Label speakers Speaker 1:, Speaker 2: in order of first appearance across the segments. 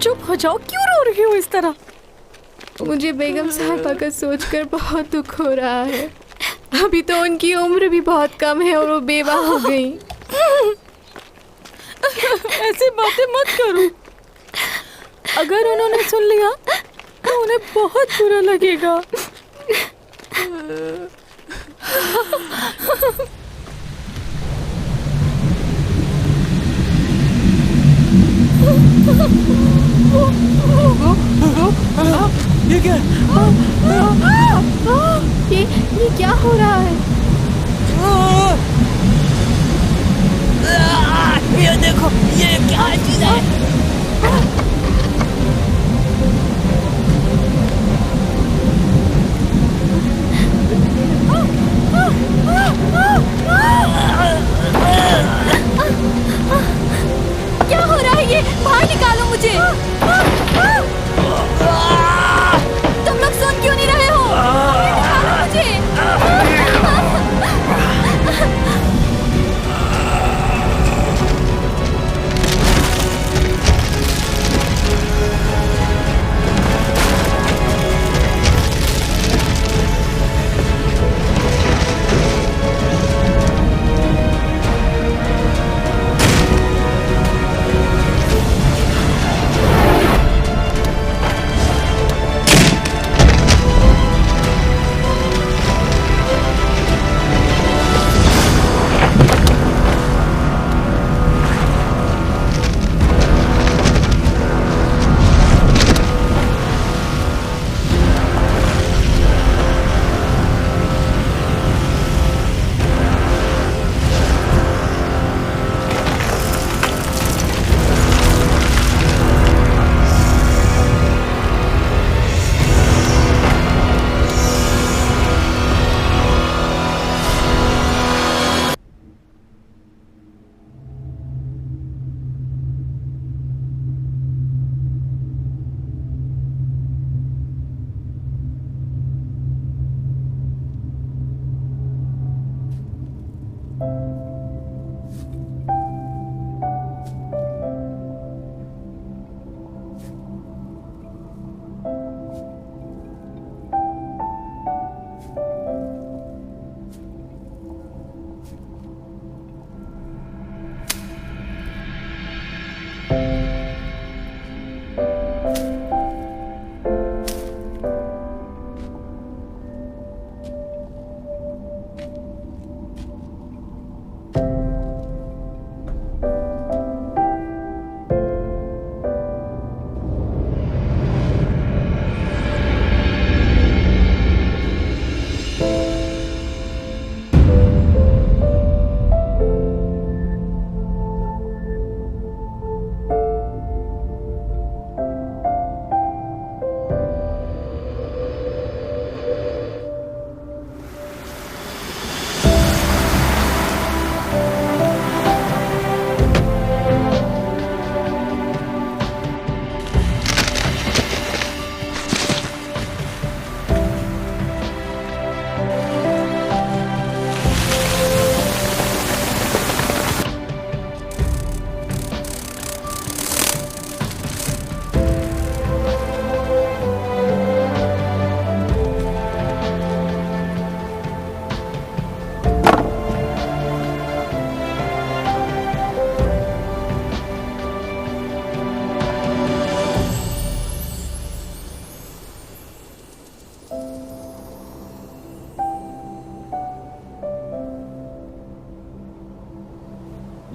Speaker 1: चुप हो जाओ, क्यों रो रही हो इस तरह?
Speaker 2: मुझे बेगम साहिबा का सोचकर बहुत दुख हो रहा है। अभी तो उनकी उम्र भी बहुत कम है और वो बेवा हो गई।
Speaker 1: ऐसी बातें मत करो। अगर उन्होंने सुन लिया तो उन्हें बहुत बुरा लगेगा।
Speaker 3: ये क्या?
Speaker 2: ये क्या हो रहा है?
Speaker 3: ये देखो, ये क्या चीज है?
Speaker 2: क्या हो रहा है ये? बाहर निकालो मुझे। तुम लोग सुन क्यों नहीं रहे हो? बाहर निकालो मुझे।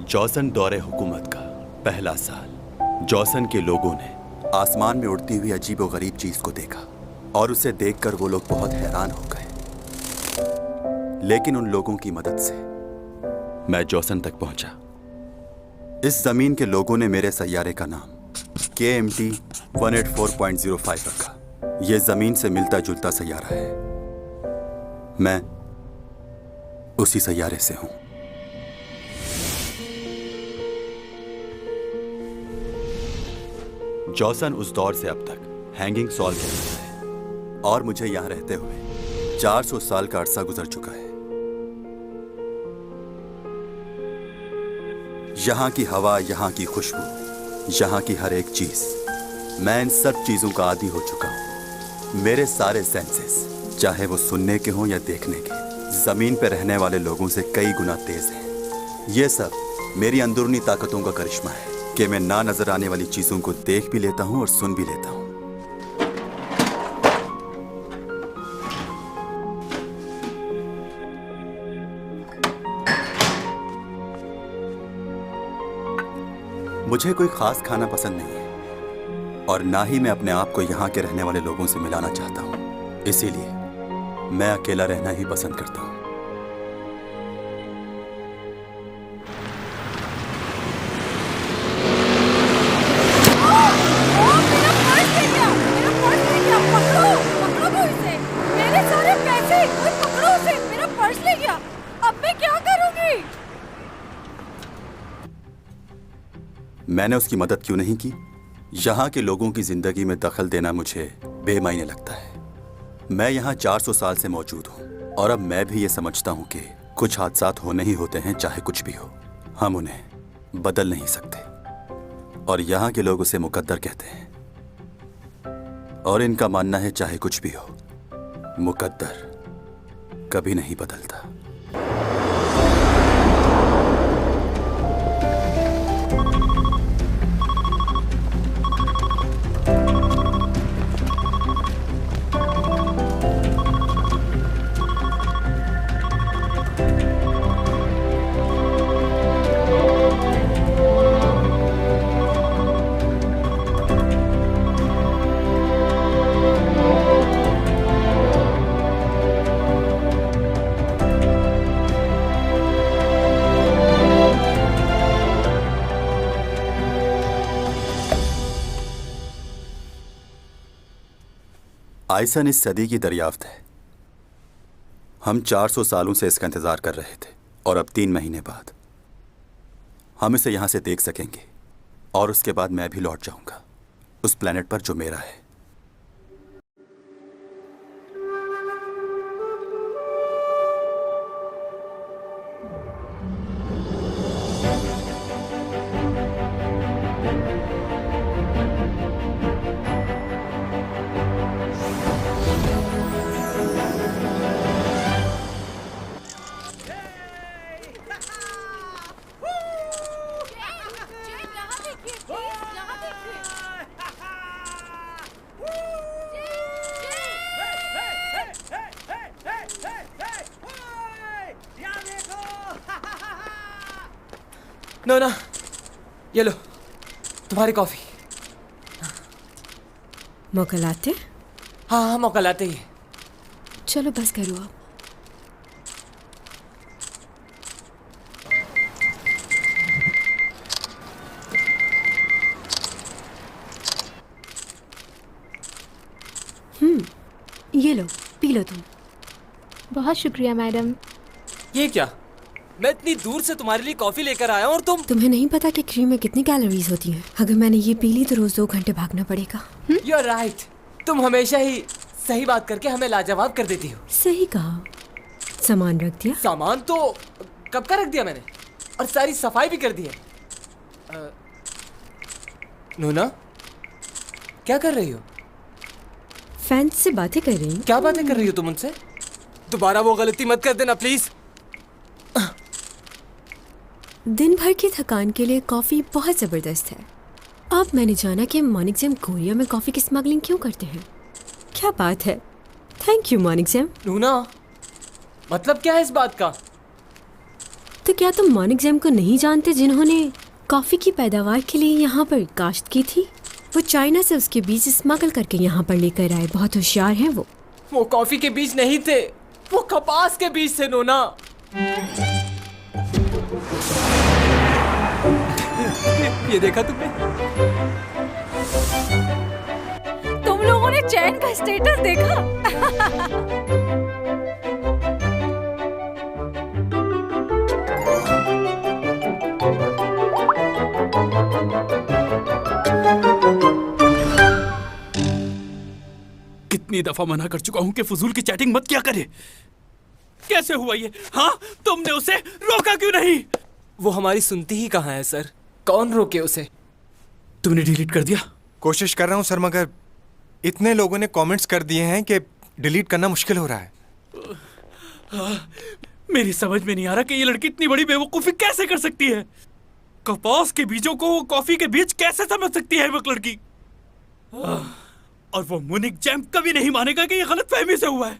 Speaker 4: जॉसन दौरे हुकूमत का पहला साल। जॉसन के लोगों ने आसमान में उड़ती हुई अजीबोगरीब चीज को देखा और उसे देखकर वो लोग बहुत हैरान हो गए। लेकिन उन लोगों की मदद से मैं जॉसन तक पहुंचा। इस जमीन के लोगों ने मेरे सैयारे का नाम KMT 184.05 रखा। यह जमीन से मिलता जुलता सैयारा है। मैं उसी सैयारे से हूं। जॉसन उस दौर से अब तक हैंगिंग सॉल्व कर रहा है और मुझे यहां रहते हुए 400 साल का अरसा गुजर चुका है। यहां की हवा, यहां की खुशबू यहाँ की हर एक चीज, मैं इन सब चीजों का आदी हो चुका हूँ। मेरे सारे सेंसेस, चाहे वो सुनने के हों या देखने के, जमीन पे रहने वाले लोगों से कई गुना तेज हैं। ये सब मेरी अंदरूनी ताकतों का करिश्मा है कि मैं ना नजर आने वाली चीजों को देख भी लेता हूँ और सुन भी लेता हूँ। मुझे कोई खास खाना पसंद नहीं है और ना ही मैं अपने आप को यहाँ के रहने वाले लोगों से मिलाना चाहता हूँ। इसीलिए मैं अकेला रहना ही पसंद करता हूँ। मैंने उसकी मदद क्यों नहीं की? यहाँ के लोगों की जिंदगी में दखल देना मुझे बेमायने लगता है। मैं यहाँ 400 साल से मौजूद हूँ और अब मैं भी ये समझता हूँ कि कुछ हादसात होने ही होते हैं, चाहे कुछ भी हो। हम उन्हें बदल नहीं सकते और यहाँ के लोग उसे मुकद्दर कहते हैं। और इनका मानना है चाहे कुछ भी हो, मुकद्दर कभी नहीं बदलता। आइसन इस सदी की दरियाफ्त है। हम 400 सालों से इसका इंतजार कर रहे थे और अब 3 महीने बाद हम इसे यहां से देख सकेंगे और उसके बाद मैं भी लौट जाऊंगा उस प्लेनेट पर जो मेरा है।
Speaker 3: नोना, ये लो तुम्हारी कॉफी।
Speaker 2: मौका लाते?
Speaker 3: हाँ मौका लाते ही।
Speaker 2: चलो बस करो आप। ये लो, पी लो तुम।
Speaker 1: बहुत शुक्रिया मैडम।
Speaker 3: ये क्या? मैं इतनी दूर से तुम्हारे लिए कॉफी लेकर आया हूँ और
Speaker 2: तुम्हें नहीं पता कि क्रीम में कितनी कैलोरीज होती हैं? अगर मैंने ये पी ली तो रोज 2 घंटे भागना पड़ेगा।
Speaker 3: You are right. तुम हमेशा ही सही बात करके हमें लाजवाब कर देती हो।
Speaker 2: सही कहा। सामान रख दिया?
Speaker 3: सामान तो कब का रख दिया मैंने और सारी सफाई भी कर दी है। नोना, क्या कर रही हो?
Speaker 2: फैंस से बातें कर रही हूँ।
Speaker 3: क्या बातें कर रही हो तुम उनसे? दोबारा वो गलती मत कर देना प्लीज।
Speaker 2: दिन भर की थकान के लिए कॉफी बहुत जबरदस्त है। अब मैंने जाना कि मॉनिकजैम कोरिया में कॉफी की स्मगलिंग क्यों करते हैं। क्या बात है। Thank you मॉनिकजैम।
Speaker 3: नूना, मतलब क्या है इस बात का?
Speaker 2: तो क्या तुम मॉनिकजैम को नहीं जानते जिन्होंने कॉफी की पैदावार के लिए यहाँ पर काश्त की थी? वो चाइना से उसके बीज स्मगल करके यहाँ पर लेकर आए। बहुत होशियार हैं वो।
Speaker 3: वो कॉफी के बीज नहीं थे, वो कपास के बीज थे नोना। ये देखा तुमने?
Speaker 1: तुम लोगों ने चैन का स्टेटस देखा?
Speaker 5: कितनी दफा मना कर चुका हूं कि फजूल की चैटिंग मत किया करे। कैसे हुआ ये? हाँ, तुमने उसे रोका क्यों नहीं?
Speaker 3: वो हमारी सुनती ही कहाँ है सर? कौन रोके उसे?
Speaker 5: तूने डिलीट कर दिया?
Speaker 6: कोशिश कर रहा हूँ सर, मगर इतने लोगों ने कमेंट्स कर दिए हैं कि डिलीट करना मुश्किल हो रहा है।
Speaker 5: मेरी समझ में नहीं आ रहा कि ये लड़की इतनी बड़ी बेवकूफी कैसे कर सकती है। कपास के बीजों को कॉफी के बीज कैसे समझ सकती है वो लड़की। और वो मुनिक जैम कभी नहीं मानेगा कि ये गलतफहमी से हुआ है।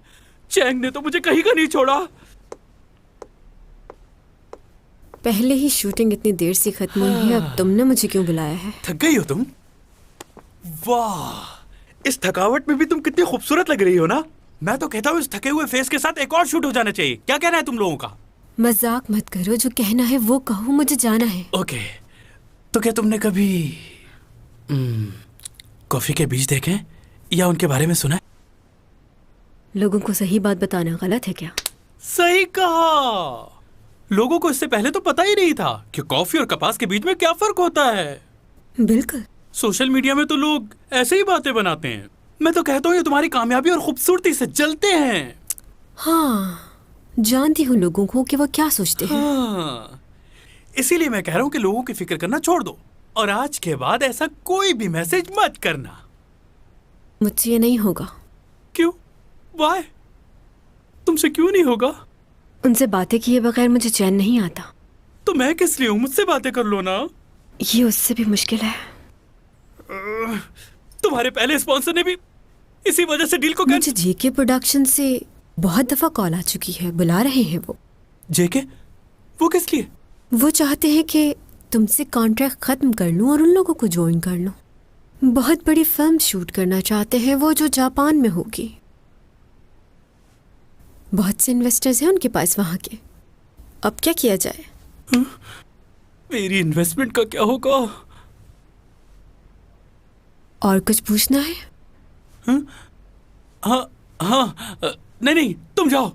Speaker 5: चैंग ने तो मुझे कहीं का नहीं छोड़ा।
Speaker 2: पहले ही शूटिंग इतनी देर से खत्म हुई है, अब तुमने मुझे क्यों बुलाया है?
Speaker 5: थक गई हो तुम? वाह, इस थकावट में भी तुम कितनी खूबसूरत लग रही हो ना। मैं तो कहता हूँ इस थके हुए फेस के साथ एक और शूट हो जाना चाहिए। क्या कहना है तुम लोगों का?
Speaker 2: मजाक मत करो, जो कहना है वो कहो, मुझे जाना है।
Speaker 5: ओके, तो क्या तुमने कभी कॉफी के बीज देखे या उनके बारे में सुना है?
Speaker 2: लोगों को सही बात बताना गलत है क्या?
Speaker 5: सही कहा। लोगों को इससे पहले तो पता ही नहीं था कि कॉफी और कपास के बीच में क्या फर्क होता है।
Speaker 2: बिल्कुल।
Speaker 5: सोशल मीडिया में तो लोग ऐसे ही बातें बनाते हैं। मैं तो कहता हूँ ये तुम्हारी कामयाबी और खूबसूरती से जलते हैं।
Speaker 2: हाँ, जानती हूँ लोगों को कि वो क्या सोचते हैं।
Speaker 5: हाँ, इसीलिए मैं कह रहा हूँ कि लोगों की फिक्र करना छोड़ दो और आज के बाद ऐसा कोई भी मैसेज मत करना।
Speaker 2: मुझसे ये नहीं होगा।
Speaker 5: क्यों? वाई? तुमसे क्यों नहीं होगा?
Speaker 2: उनसे बातें किए बगैर मुझे चैन नहीं आता।
Speaker 5: तो मैं किस लिए हूँ? मुझसे बातें कर लो ना।
Speaker 2: ये उससे भी मुश्किल है।
Speaker 5: तुम्हारे पहले स्पॉन्सर ने भी इसी वजह से डील को
Speaker 2: मुझे जेके प्रोडक्शन से बहुत दफा कॉल आ चुकी है, बुला रहे हैं वो।
Speaker 5: जेके? वो किस लिए?
Speaker 2: वो चाहते हैं कि तुमसे कॉन्ट्रैक्ट खत्म कर लूं और उन लोगों को ज्वाइन कर लूं। बहुत बड़ी फिल्म शूट करना चाहते हैं वो, जो जापान में होगी। बहुत से इन्वेस्टर्स हैं उनके पास वहां के। अब क्या किया जाए?
Speaker 5: मेरी इन्वेस्टमेंट का क्या होगा?
Speaker 2: और कुछ पूछना है?
Speaker 5: हाँ हाँ, नहीं नहीं, तुम जाओ।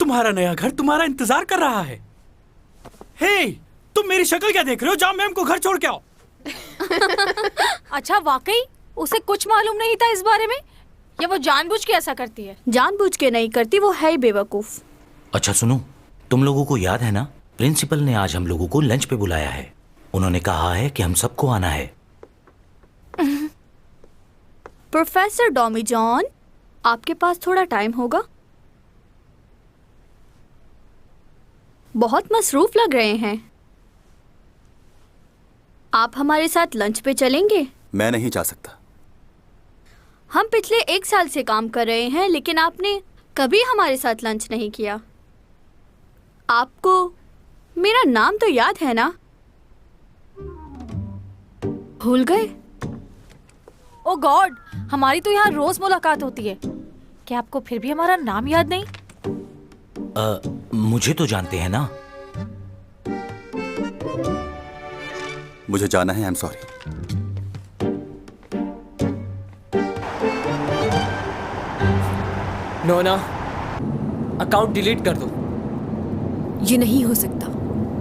Speaker 5: तुम्हारा नया घर तुम्हारा इंतजार कर रहा है। हे, तुम मेरी शक्ल क्या देख रहे हो? जाओ मैम को घर छोड़ के आओ।
Speaker 1: अच्छा, वाकई उसे कुछ मालूम नहीं था इस बारे में, या वो जानबूझ के ऐसा करती है?
Speaker 7: जानबूझ के नहीं करती, वो है ही बेवकूफ।
Speaker 8: अच्छा सुनो, तुम लोगों को याद है ना, प्रिंसिपल ने आज हम लोगों को लंच पे बुलाया है। उन्होंने कहा है कि हम सबको आना है।
Speaker 7: प्रोफेसर डॉमी जॉन, आपके पास थोड़ा टाइम होगा? बहुत मसरूफ लग रहे हैं। आप हमारे साथ लंच पे चलेंगे?
Speaker 4: मैं नहीं जा सकता।
Speaker 7: हम पिछले 1 साल से काम कर रहे हैं, लेकिन आपने कभी हमारे साथ लंच नहीं किया। आपको मेरा नाम तो याद है ना? भूल गए?
Speaker 1: ओ गॉड, हमारी तो यहाँ रोज मुलाकात होती है। क्या आपको फिर भी हमारा नाम याद नहीं?
Speaker 8: मुझे तो जानते हैं ना।
Speaker 4: मुझे जाना है, आई एम सॉरी।
Speaker 3: नोना, अकाउंट डिलीट कर दो।
Speaker 2: ये नहीं हो सकता।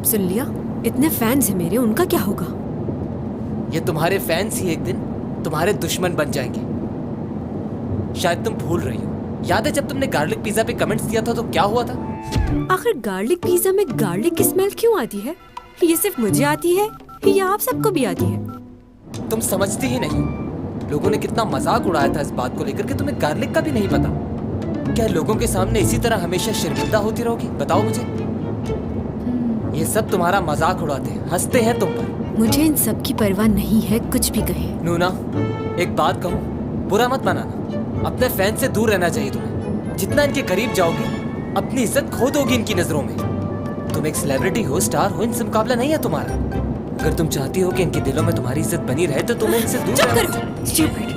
Speaker 2: सुन लिया? इतने फैंस हैं मेरे, उनका क्या होगा?
Speaker 3: ये तुम्हारे फैंस ही एक दिन तुम्हारे दुश्मन बन जाएंगे। शायद तुम भूल रही हो। याद है जब तुमने गार्लिक पिज्जा पे कमेंट्स दिया था तो क्या हुआ था?
Speaker 2: आखिर गार्लिक पिज्जा में गार्लिक की स्मेल क्यों आती है? ये सिर्फ मुझे आती है या आप सबको भी आती है?
Speaker 3: तुम समझती ही नहीं। लोगों ने कितना मजाक उड़ाया था इस बात को लेकर के तुम्हें गार्लिक का भी नहीं पता। क्या लोगों के सामने इसी तरह हमेशा शर्मिंदा होती रहोगी? बताओ मुझे। ये सब तुम्हारा मजाक उड़ाते हैं, हंसते हैं तुम पर।
Speaker 2: मुझे इन सब की परवाह नहीं है, कुछ भी कहे।
Speaker 3: नूना, एक बात कहूँ, बुरा मत बनाना। अपने फैन से दूर रहना चाहिए तुम्हें। जितना इनके करीब जाओगे, अपनी इज्जत खो दोगी इनकी नजरों में। तुम एक सेलिब्रिटी हो, स्टार हो, इनसे मुकाबला नहीं है तुम्हारा। अगर तुम चाहती हो कि इनके दिलों में तुम्हारी इज्जत बनी रहे तो तुम्हें इनसे दूर
Speaker 2: चुप
Speaker 3: रहना
Speaker 2: करो, स्टूपिड।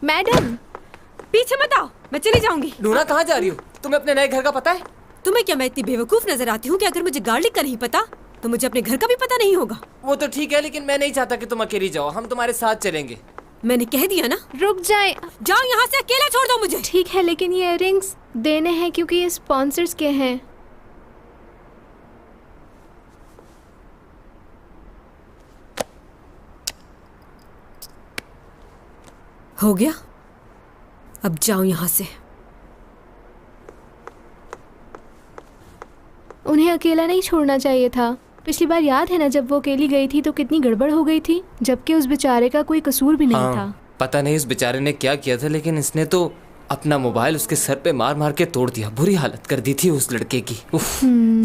Speaker 7: मैडम,
Speaker 2: पीछे मत आओ, मैं चली जाऊंगी।
Speaker 3: नूना, कहाँ जा रही हो? तुम्हें अपने नए घर का पता है?
Speaker 2: तुम्हें क्या मैं इतनी बेवकूफ नजर आती हूँ कि अगर मुझे गार्लिक का नहीं पता तो मुझे अपने घर का भी पता नहीं होगा?
Speaker 3: वो तो ठीक है, लेकिन मैं नहीं चाहता कि तुम अकेली जाओ। हम तुम्हारे साथ चलेंगे।
Speaker 2: मैंने कह दिया ना।
Speaker 7: रुक जाए।
Speaker 2: जाओ यहाँ से, अकेला छोड़ दो मुझे।
Speaker 7: ठीक है, लेकिन ये इयररिंग्स देने हैं क्योंकि ये स्पॉन्सर्स के हैं।
Speaker 2: हो गया, अब जाओ यहाँ से।
Speaker 1: उन्हें अकेला नहीं छोड़ना चाहिए था। पिछली बार याद है ना, जब वो अकेली गई थी तो कितनी गड़बड़ हो गई थी, जबकि उस बेचारे का कोई कसूर भी नहीं था।
Speaker 3: पता नहीं उस बेचारे ने क्या किया था, लेकिन इसने तो अपना मोबाइल उसके सर पे मार मार के तोड़ दिया। बुरी हालत कर दी थी उस लड़के की। उफ,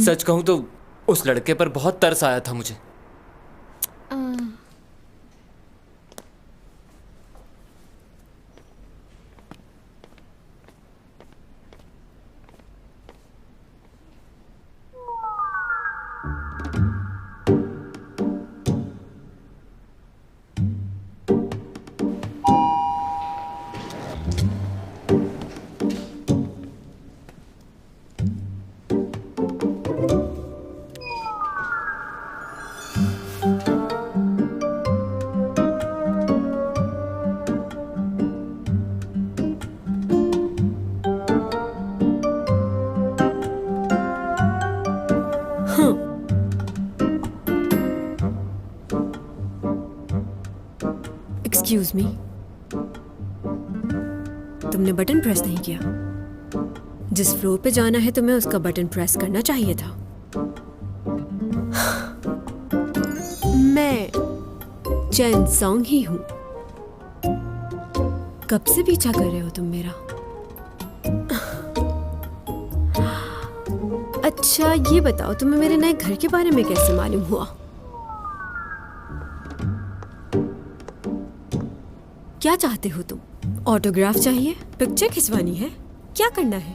Speaker 3: सच कहूँ तो उस लड़के पर बहुत तरस आया था मुझे।
Speaker 2: एक्सक्यूज मी, तुमने बटन प्रेस नहीं किया। जिस फ्लोर पे जाना है तुम्हें उसका बटन प्रेस करना चाहिए था। मैं चैन सॉन्ग ही हूं। कब से पीछा कर रहे हो तुम मेरा? अच्छा ये बताओ, तुम्हें मेरे नए घर के बारे में कैसे मालूम हुआ? क्या चाहते हो तुम? ऑटोग्राफ चाहिए? पिक्चर खिंचवानी है? क्या करना है?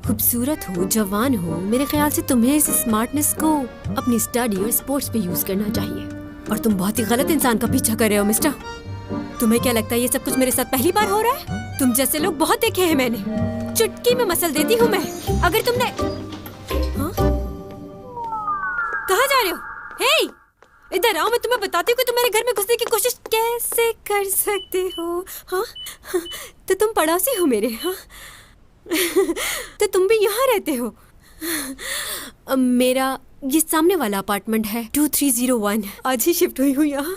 Speaker 2: खूबसूरत हो, जवान हो, मेरे ख्याल से तुम्हें इस स्मार्टनेस को अपनी स्टडी और स्पोर्ट्स पे यूज करना चाहिए। और तुम बहुत ही गलत इंसान का पीछा कर रहे हो मिस्टर। तुम्हें क्या लगता है ये सब कुछ मेरे साथ पहली बार हो रहा है? तुम जैसे लोग बहुत देखे हैं मैंने। चुटकी में मसल देती हूँ मैं। अगर तुमने कहाँ जा रहे हो? हे, इधर आओ, मैं तुम्हें बताती हूँ कि तुम मेरे घर में घुसने की कोशिश कैसे कर सकते हो। हाँ, तो तुम पड़ोसी हो मेरे। हाँ, तो तुम भी यहाँ रहते हो। मेरा ये सामने वाला अपार्टमेंट है 2301। आज ही शिफ्ट हुई हूँ यहाँ।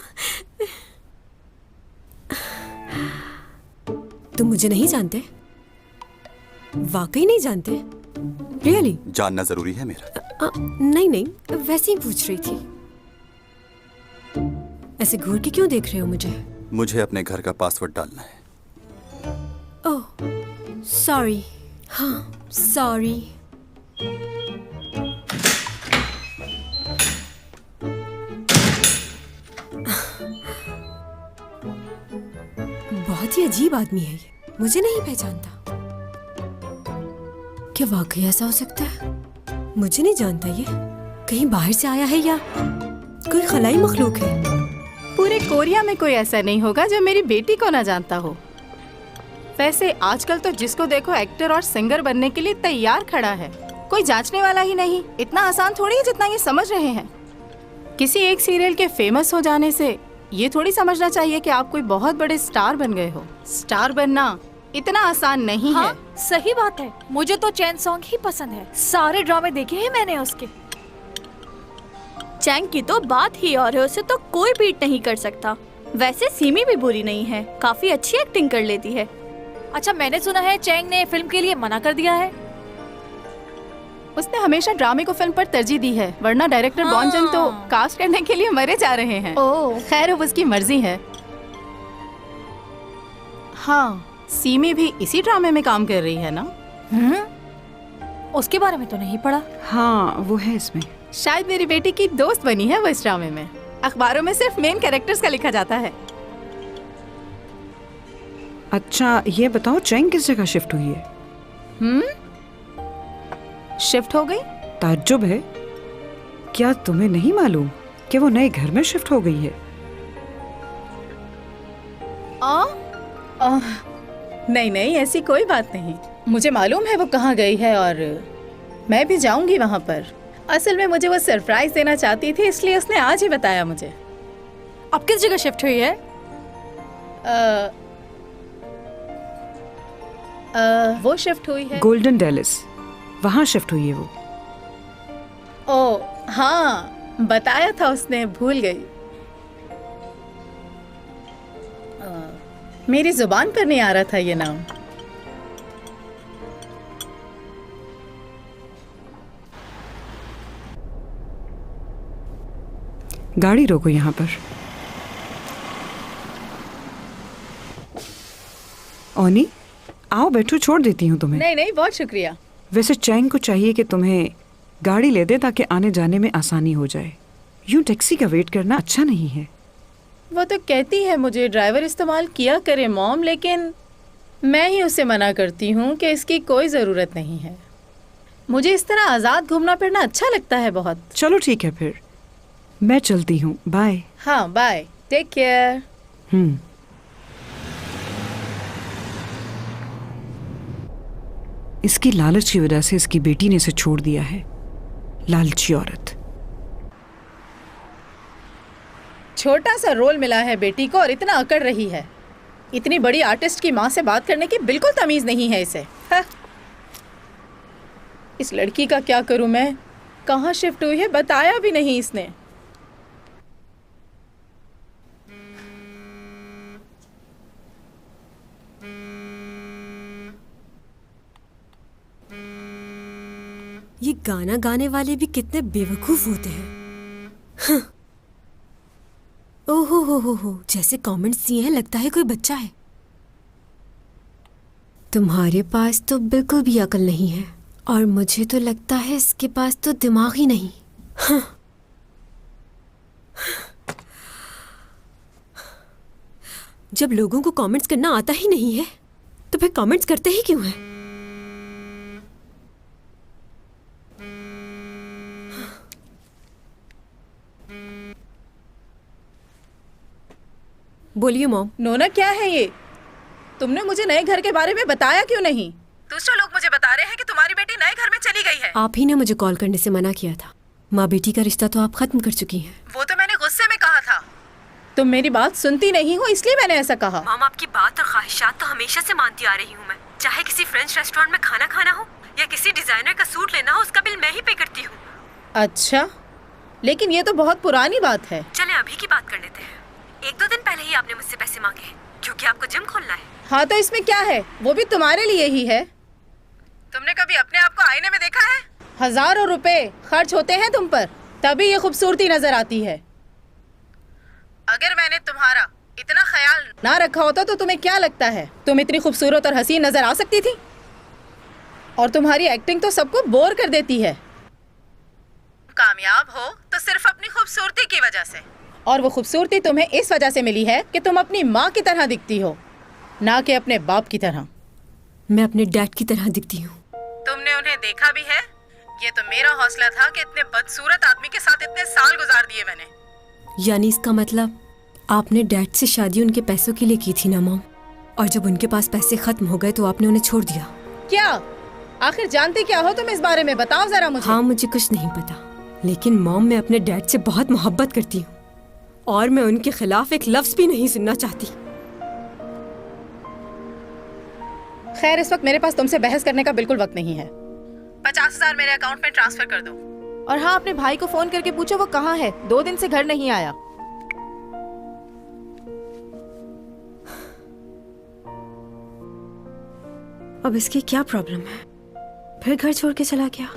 Speaker 2: तुम मुझे नहीं जानते? वाकई नहीं जानते? रियली?
Speaker 4: जानना जरूरी है मेरा?
Speaker 2: नहीं नहीं, वैसे ही पूछ रही थी। ऐसे घूर के क्यों देख रहे हो मुझे?
Speaker 4: मुझे अपने घर का पासवर्ड डालना है।
Speaker 2: Oh sorry. हाँ सॉरी। बहुत ही अजीब आदमी है ये, मुझे नहीं पहचानता। क्या वाकई ऐसा हो सकता है? मुझे नहीं जानता ये। कहीं बाहर से आया है या कोई खलाई मखलूक है?
Speaker 9: पूरे कोरिया में कोई ऐसा नहीं होगा जो मेरी बेटी को ना जानता हो। वैसे आजकल तो जिसको देखो एक्टर और सिंगर बनने के लिए तैयार खड़ा है, कोई जांचने वाला ही नहीं। इतना आसान थोड़ी है जितना ये समझ रहे हैं। किसी एक सीरियल के फेमस हो जाने से ये थोड़ी समझना चाहिए कि आप कोई बहुत बड़े स्टार बन गए हो। स्टार बनना इतना आसान नहीं है।
Speaker 1: सही बात है, मुझे तो चैन सॉन्ग ही पसंद है। सारे ड्रामे देखे हैं मैंने उसके।
Speaker 7: चैंग की तो बात ही और है, उसे तो कोई बीट नहीं कर सकता। वैसे सीमी भी बुरी नहीं है, काफी अच्छी एक्टिंग कर लेती है।
Speaker 1: अच्छा, मैंने सुना है चैंग ने फिल्म के लिए मना कर दिया है।
Speaker 9: उसने हमेशा ड्रामे को फिल्म पर तरजीह दी है, वरना डायरेक्टर बॉन जन तो कास्ट करने के लिए मरे जा रहे हैं।
Speaker 7: ओह,
Speaker 9: खैर अब उसकी मर्जी है। हाँ, सीमी भी इसी ड्रामे में काम कर रही है ना?
Speaker 1: उसके बारे में तो नहीं पढ़ा।
Speaker 10: हाँ वो है इसमें।
Speaker 9: शायद मेरी बेटी की दोस्त बनी है वो इस ड्रामे में। अखबारों में सिर्फ मेन कैरेक्टर्स का लिखा जाता है।
Speaker 10: अच्छा ये बताओ, चैंग किस जगह शिफ्ट हुई है?
Speaker 9: शिफ्ट हो गई?
Speaker 10: ताज्जुब है। क्या तुम्हें नहीं मालूम कि वो नए घर में शिफ्ट हो गई है?
Speaker 9: नहीं नहीं, ऐसी कोई बात नहीं। मुझे मालूम है वो कहाँ गई है और मैं भी जाऊंगी वहाँ पर। असल में मुझे वो सरप्राइज देना चाहती थी, इसलिए उसने आज ही बताया मुझे।
Speaker 1: अब किस जगह शिफ्ट हुई है?
Speaker 9: वो शिफ्ट हुई है
Speaker 10: गोल्डन डेलिस, वहाँ शिफ्ट हुई है वो।
Speaker 9: ओ हाँ, बताया था उसने, भूल गई। मेरी जुबान पर नहीं आ रहा था ये नाम।
Speaker 10: गाड़ी रोको यहाँ पर। ओनी, आओ बैठो, छोड़ देती हूँ तुम्हें।
Speaker 9: नहीं नहीं, बहुत शुक्रिया।
Speaker 10: वैसे चैंग को चाहिए कि तुम्हें गाड़ी ले दे ताकि आने जाने में आसानी हो जाए। यूं टैक्सी का वेट करना अच्छा नहीं है।
Speaker 9: वो तो कहती है मुझे ड्राइवर इस्तेमाल किया करे मॉम, लेकिन मैं ही उसे मना करती हूँ कि इसकी कोई ज़रूरत नहीं है। मुझे इस तरह आज़ाद घूमना फिरना अच्छा लगता है बहुत।
Speaker 10: चलो ठीक है फिर, मैं चलती हूँ। बाय।
Speaker 9: हाँ बाय, टेक केयर।
Speaker 10: इसकी लालच की वजह से इसकी बेटी ने इसे छोड़ दिया है। लालची औरत।
Speaker 9: छोटा सा रोल मिला है बेटी को और इतना अकड़ रही है। इतनी बड़ी आर्टिस्ट की माँ से बात करने की बिल्कुल तमीज नहीं है इसे। इस लड़की का क्या करूं मैं? कहाँ शिफ्ट हुई है बताया भी नहीं इसने।
Speaker 2: ये गाना गाने वाले भी कितने बेवकूफ होते हैं। हाँ। ओहो हो, जैसे कमेंट्स दिए हैं लगता है कोई बच्चा है। तुम्हारे पास तो बिल्कुल भी अकल नहीं है और मुझे तो लगता है इसके पास तो दिमाग ही नहीं। हाँ। जब लोगों को कमेंट्स करना आता ही नहीं है तो फिर कमेंट्स करते ही क्यों हैं? बोलिए मॉम।
Speaker 9: नोना क्या है ये? तुमने मुझे नए घर के बारे में बताया क्यों नहीं? दूसरे लोग मुझे बता रहे हैं कि तुम्हारी बेटी नए घर में चली गई है।
Speaker 2: आप ही ने मुझे कॉल करने से मना किया था। माँ बेटी का रिश्ता तो आप खत्म कर चुकी हैं।
Speaker 9: वो तो मैंने गुस्से में कहा था। तुम मेरी बात सुनती नहीं हो इसलिए मैंने ऐसा कहा।
Speaker 2: मॉम, आपकी बात और ख्वाहिशात तो हमेशा से मानती आ रही हूँ मैं। चाहे किसी फ्रेंच रेस्टोरेंट में खाना खाना हो या किसी डिजाइनर का सूट लेना हो, उसका बिल मैं ही पे करती हूँ।
Speaker 9: अच्छा, लेकिन ये तो बहुत पुरानी बात है।
Speaker 2: चले अभी की बात कर लेते हैं। 1-2 दिन पहले ही आपने मुझसे पैसे मांगे क्योंकि आपको जिम खोलना है।
Speaker 9: हाँ तो इसमें क्या है, वो भी तुम्हारे लिए ही है। तुमने कभी अपने आप को आईने में देखा है? हजारों रुपए खर्च होते हैं तुम पर, तभी ये खूबसूरती नजर आती है। अगर मैंने तुम्हारा इतना ख्याल ना रखा होता तो तुम्हें क्या लगता है तुम इतनी खूबसूरत और हसीन नजर आ सकती थी? और तुम्हारी एक्टिंग तो सबको बोर कर देती है। कामयाब हो तो सिर्फ अपनी खूबसूरती की वजह से, और वो खूबसूरती तुम्हें इस वजह से मिली है कि तुम अपनी माँ की तरह दिखती हो, ना कि अपने बाप की तरह।
Speaker 2: मैं अपने डैड की तरह दिखती हूँ।
Speaker 9: तुमने उन्हें देखा भी है? ये तो मेरा हौसला था कि इतने बदसूरत आदमी के साथ इतने साल गुजार दिए मैंने।
Speaker 2: यानी इसका मतलब आपने डैड से शादी उनके पैसों के लिए की थी ना मॉम, और जब उनके पास पैसे खत्म हो गए तो आपने उन्हें छोड़ दिया।
Speaker 9: क्या आखिर जानती क्या हो तुम इस बारे में? बताओ जरा मुझे।
Speaker 2: हाँ, मुझे कुछ नहीं पता, लेकिन मॉम मैं अपने डैड से बहुत मोहब्बत करती हूँ और मैं उनके खिलाफ एक लफ्ज भी नहीं सुनना चाहती।
Speaker 9: खैर, इस वक्त मेरे पास तुमसे बहस करने का बिल्कुल वक्त नहीं है। 50,000 मेरे अकाउंट में ट्रांसफर कर दो। और हाँ, अपने भाई को फोन करके पूछो वो कहाँ है। 2 दिन से घर नहीं आया।
Speaker 2: अब इसकी क्या प्रॉब्लम है? फिर घर छोड़ के चला गया।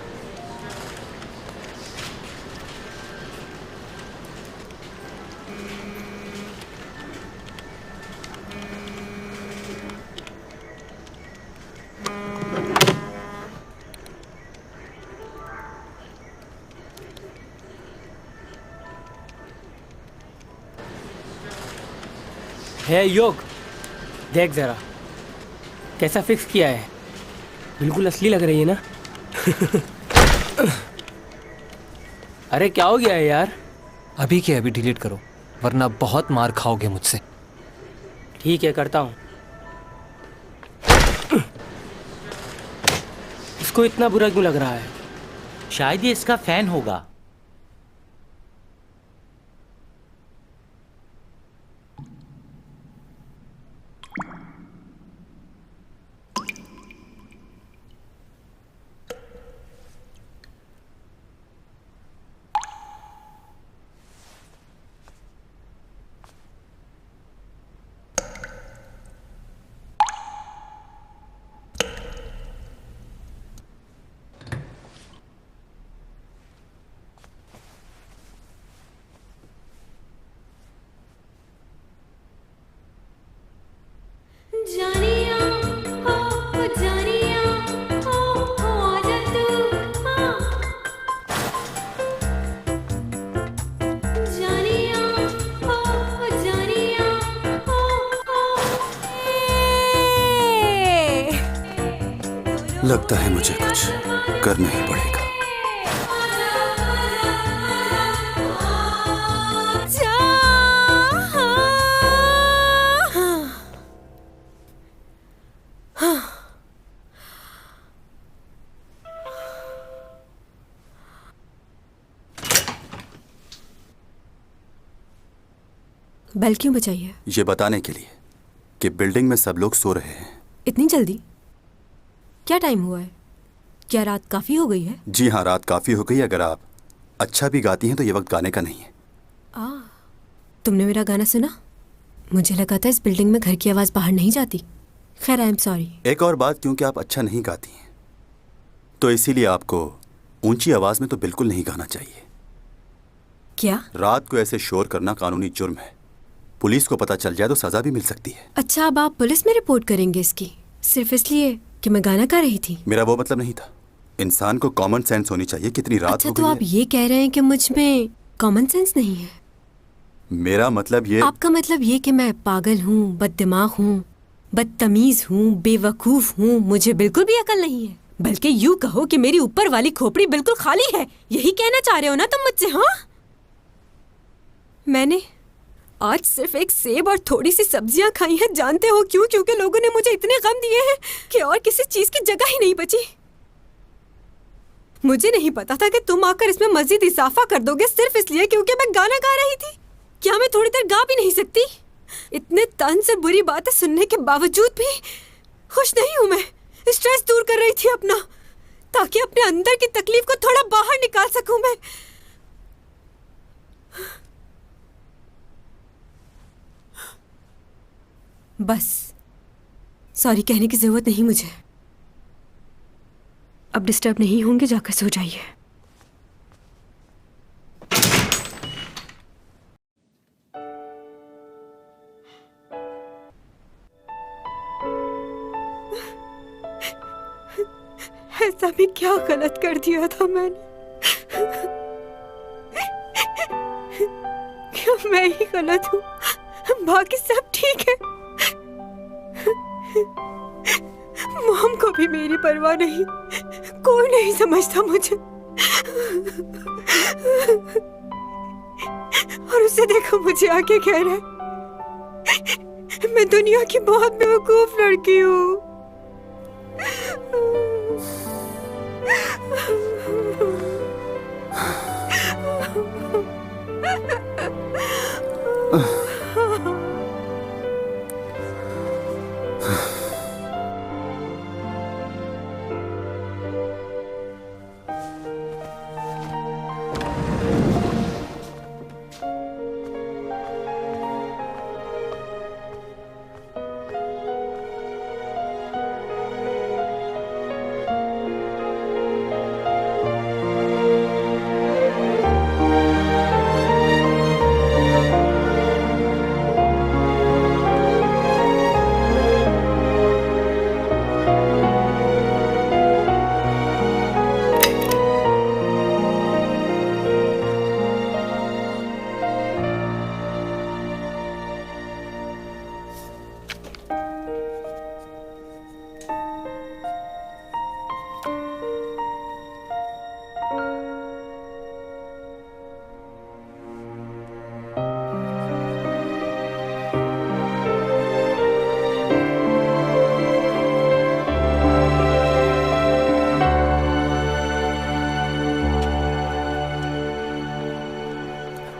Speaker 3: है योग, देख जरा कैसा फिक्स किया है। बिल्कुल असली लग रही है ना। अरे क्या हो गया है यार?
Speaker 11: अभी के अभी डिलीट करो वरना बहुत मार खाओगे मुझसे।
Speaker 3: ठीक है, करता हूँ। इसको इतना बुरा क्यों लग रहा है?
Speaker 8: शायद ये इसका फैन होगा।
Speaker 4: लगता है मुझे कुछ करना ही पड़ेगा।
Speaker 2: बेल क्यों बजाई है?
Speaker 4: ये बताने के लिए कि बिल्डिंग में सब लोग सो रहे हैं।
Speaker 2: इतनी जल्दी? क्या टाइम हुआ है? क्या रात काफी हो गई है?
Speaker 4: जी हाँ, रात काफी हो गई। अगर आप अच्छा भी गाती हैं तो ये वक्त गाने का नहीं है।
Speaker 2: तुमने मेरा गाना सुना? मुझे लगा था इस बिल्डिंग में घर की आवाज बाहर नहीं जाती। खैर, आई एम सॉरी।
Speaker 4: एक और बात, क्योंकि आप अच्छा नहीं गाती हैं तो इसीलिए आपको ऊंची आवाज में तो बिल्कुल नहीं गाना चाहिए।
Speaker 2: क्या?
Speaker 4: रात को ऐसे शोर करना कानूनी जुर्म है। पुलिस को पता चल जाए तो सजा भी मिल सकती है।
Speaker 2: अच्छा, अब आप पुलिस में रिपोर्ट करेंगे इसकी, सिर्फ इसलिए कि मैं गाना गा रही थी?
Speaker 4: मेरा वो मतलब नहीं था। इंसान को कॉमन सेंस होनी चाहिए। कितनी रात
Speaker 2: अच्छा,
Speaker 4: हो
Speaker 2: तो
Speaker 4: गई
Speaker 2: आप
Speaker 4: है।
Speaker 2: ये कह रहे हैं कि मुझ में कॉमन सेंस नहीं है?
Speaker 4: मेरा मतलब ये।
Speaker 2: आपका मतलब ये कि मैं पागल हूँ, बददिमाग हूँ, बदतमीज हूँ, बेवकूफ हूँ, मुझे बिल्कुल भी अकल नहीं है? बल्कि यूँ कहो कि मेरी ऊपर वाली खोपड़ी बिल्कुल खाली है, यही कहना चाह रहे हो ना तुम मुझसे? हाँ, मैंने आज सिर्फ एक सेब और थोड़ी सी सब्जियां खाई हैं। जानते हो क्यों? क्योंकि लोगों ने मुझे इतने गम दिए हैं कि और किसी चीज की जगह ही नहीं बची। मुझे नहीं पता था कि तुम आकर इसमें मजीद इजाफा कर दोगे सिर्फ इसलिए क्योंकि मैं गाना गा रही थी। क्या मैं थोड़ी देर गा भी नहीं सकती? इतने तन से बुरी बातें सुनने के बावजूद भी खुश नहीं हूं मैं। स्ट्रेस दूर कर रही थी अपना, ताकि अपने अंदर की तकलीफ को थोड़ा बाहर निकाल सकूं मैं। बस सॉरी कहने की जरूरत नहीं मुझे। अब डिस्टर्ब नहीं होंगे, जाकर सो जाइए। ऐसा भी क्या गलत कर दिया था मैंने? क्या मैं ही गलत हूँ? बाकी सब ठीक है। मॉम को भी मेरी परवाह नहीं, कोई नहीं समझता मुझे। और उसे देखो मुझे आके कह रहा है मैं दुनिया की बहुत बेवकूफ लड़की हूँ।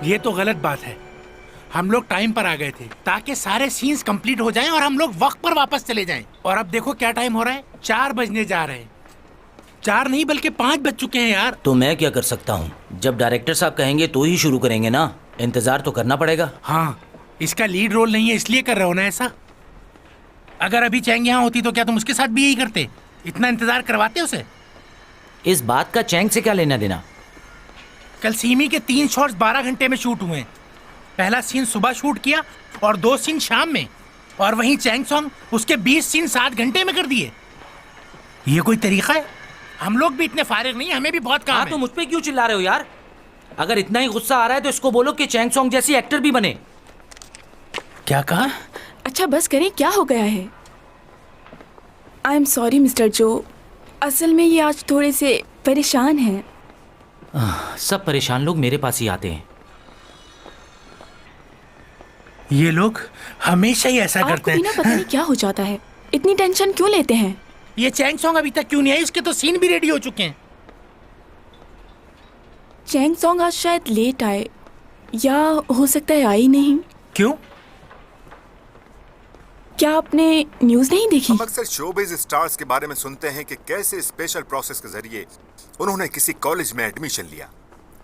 Speaker 12: ये तो गलत बात है। हम लोग टाइम पर आ गए थे ताकि सारे सीन्स कंप्लीट हो जाएं और हम लोग वक्त पर वापस चले जाएं। और अब देखो क्या टाइम हो रहा है, 4 बजने जा रहे हैं। 4 नहीं बल्कि 5 बज चुके हैं यार।
Speaker 8: तो मैं क्या कर सकता हूँ? जब डायरेक्टर साहब कहेंगे तो ही शुरू करेंगे ना, इंतजार तो करना पड़ेगा।
Speaker 12: हाँ, इसका लीड रोल नहीं है इसलिए कर रहे हो ना ऐसा। अगर अभी चैंग यहाँ होती तो क्या तुम उसके साथ भी यही करते? इतना इंतजार करवाते उसे?
Speaker 8: इस बात का चैंग से क्या लेना देना?
Speaker 12: कल सीमी के 3 शॉट्स 12 घंटे में शूट हुए। पहला सीन सुबह शूट किया और 2 सीन शाम में, और वहीं चैंग सॉन्ग उसके 20 सीन 7 घंटे में कर दिए। ये कोई तरीका है? हम लोग भी इतने फारिग नहीं, हमें भी बहुत काम है।
Speaker 8: तो मुझ पे क्यों चिल्ला रहे हो यार? अगर इतना ही गुस्सा आ रहा है तो इसको बोलो कि चैंग सॉन्ग जैसी एक्टर भी बने।
Speaker 12: क्या कहा?
Speaker 1: अच्छा बस करें, क्या हो गया है? आई एम सॉरी मिस्टर जो, असल में ये आज थोड़े से परेशान हैं।
Speaker 8: सब परेशान लोग मेरे पास ही आते हैं।
Speaker 12: ये लोग हमेशा ही ऐसा करते
Speaker 1: आपको बिना पता नहीं क्या हो जाता है, इतनी टेंशन क्यों लेते हैं?
Speaker 12: ये चैंग सॉन्ग अभी तक क्यों नहीं आई? इसके तो सीन भी रेडी हो चुके हैं।
Speaker 1: चैंग सॉन्ग आज शायद लेट आए, या हो सकता है आई नहीं।
Speaker 12: क्यों?
Speaker 1: क्या आपने न्यूज़ नहीं देखी?
Speaker 13: हम अक्सर शोबिज स्टार्स के बारे में सुनते हैं कि कैसे स्पेशल प्रोसेस के जरिए उन्होंने किसी कॉलेज में एडमिशन लिया।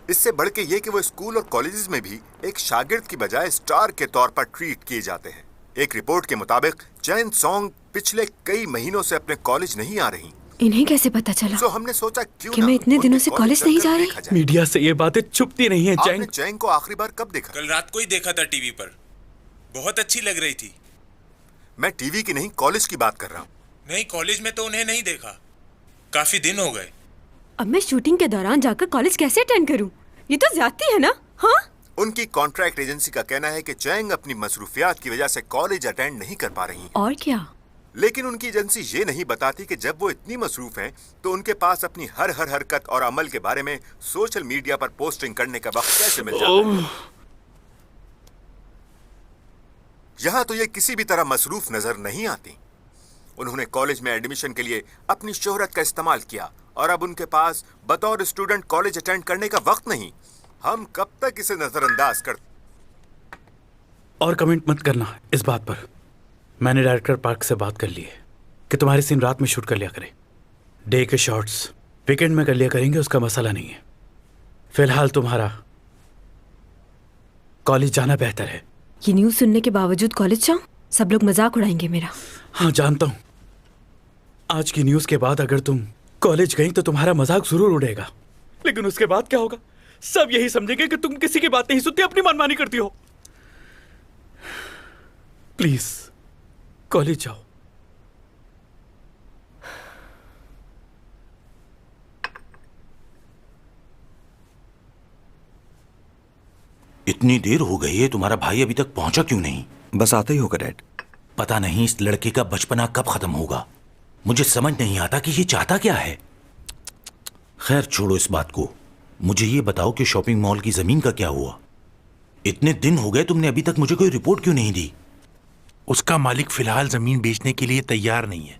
Speaker 13: इससे बढ़ के ये कि वो स्कूल और कॉलेजेस में भी एक शागिर्द की बजाय स्टार के तौर पर ट्रीट किए जाते हैं। एक रिपोर्ट के मुताबिक चैन सॉन्ग पिछले कई महीनों से अपने कॉलेज नहीं आ रही।
Speaker 2: इन्हें कैसे पता चला?
Speaker 13: तो हमने सोचा क्यों
Speaker 2: कि मैं इतने दिनों से कॉलेज नहीं जा रही।
Speaker 5: मीडिया से ये बातें छुपती नहीं है।
Speaker 13: आपने चैंग को आखिरी बार कब देखा?
Speaker 14: कल रात को ही देखा था टीवी पर, बहुत अच्छी लग रही थी।
Speaker 13: मैं टीवी की नहीं, कॉलेज की बात कर रहा हूँ।
Speaker 14: नहीं, कॉलेज में तो उन्हें नहीं देखा, काफी दिन हो गए।
Speaker 2: अब मैं शूटिंग के दौरान जाकर कॉलेज कैसे अटेंड करूं? ये तो ज्यादती है ना? हाँ?
Speaker 13: उनकी कॉन्ट्रैक्ट एजेंसी का कहना है कि चैंग अपनी मसरूफियात की वजह से कॉलेज अटेंड नहीं कर पा रही हैं।
Speaker 2: और क्या?
Speaker 13: लेकिन उनकी एजेंसी ये नहीं बताती कि जब वो इतनी मसरूफ हैं तो उनके पास अपनी हर हरकत और अमल के बारे में सोशल मीडिया पर पोस्टिंग करने का वक्त कैसे मिल जाता है। यहाँ तो ये किसी भी तरह मसरूफ नजर नहीं आती। उन्होंने कॉलेज में एडमिशन के लिए अपनी शोहरत का इस्तेमाल किया और अब उनके पास बतौर स्टूडेंट कॉलेज अटेंड करने का वक्त नहीं। हम कब तक इसे नजरअंदाज कर।
Speaker 5: और कमेंट मत करना इस बात पर। मैंने डायरेक्टर पार्क से बात कर ली है कि तुम्हारे सीन रात में शूट कर लिया करें। डे के शॉट्स वीकेंड में कर लिया करेंगे, उसका मसला नहीं है। फिलहाल तुम्हारा कॉलेज जाना बेहतर है।
Speaker 2: ये न्यूज़ सुनने के बावजूद कॉलेज जाऊं? सब लोग मजाक उड़ाएंगे मेरा।
Speaker 5: हाँ जानता हूँ, आज की न्यूज़ के बाद अगर तुम कॉलेज गई तो तुम्हारा मजाक जरूर उड़ेगा, लेकिन उसके बाद क्या होगा? सब यही समझेंगे कि तुम किसी की बात नहीं सुनती, अपनी मनमानी करती हो। प्लीज कॉलेज जाओ।
Speaker 8: इतनी देर हो गई है, तुम्हारा भाई अभी तक पहुंचा क्यों नहीं?
Speaker 4: बस आता ही होगा डैड।
Speaker 8: पता नहीं इस लड़के का बचपना कब खत्म होगा। मुझे समझ नहीं आता कि ये चाहता क्या है। खैर छोड़ो इस बात को। मुझे ये बताओ कि शॉपिंग मॉल की जमीन का क्या हुआ? इतने दिन हो गए, तुमने अभी तक मुझे कोई रिपोर्ट क्यों नहीं दी?
Speaker 12: उसका मालिक फिलहाल जमीन बेचने के लिए तैयार नहीं है।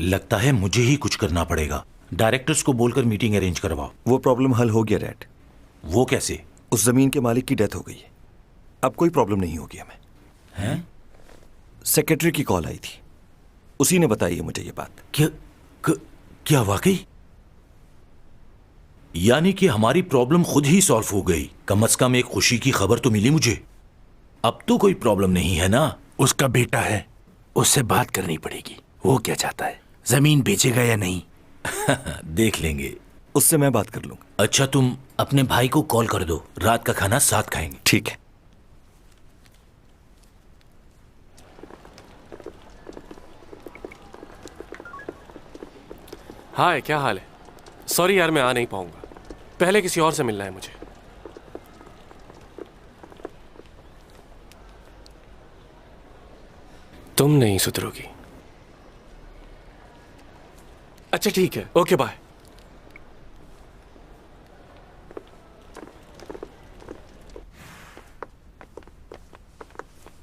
Speaker 8: लगता है मुझे ही कुछ करना पड़ेगा। डायरेक्टर्स को बोलकर मीटिंग अरेंज करवाओ।
Speaker 4: वो प्रॉब्लम हल हो गया डैड।
Speaker 8: वो कैसे?
Speaker 4: उस जमीन के मालिक की डेथ हो गई है, अब कोई प्रॉब्लम नहीं होगी हमें।
Speaker 8: हैं?
Speaker 4: सेक्रेटरी की कॉल आई थी, उसी ने बताई है मुझे ये बात।
Speaker 8: क्या वाकई? यानी कि हमारी प्रॉब्लम खुद ही सॉल्व हो गई। कम से कम एक खुशी की खबर तो मिली मुझे। अब तो कोई प्रॉब्लम नहीं है ना?
Speaker 12: उसका बेटा है, उससे बात करनी पड़ेगी। वो क्या चाहता है, जमीन बेचेगा या नहीं?
Speaker 8: देख लेंगे,
Speaker 4: उससे मैं बात कर लूंगा।
Speaker 8: अच्छा तुम अपने भाई को कॉल कर दो, रात का खाना साथ खाएंगे।
Speaker 4: ठीक है।
Speaker 15: हाय, क्या हाल है? सॉरी यार, मैं आ नहीं पाऊंगा। पहले किसी और से मिलना है मुझे। तुम नहीं सुधरोगी। अच्छा ठीक है, okay bye.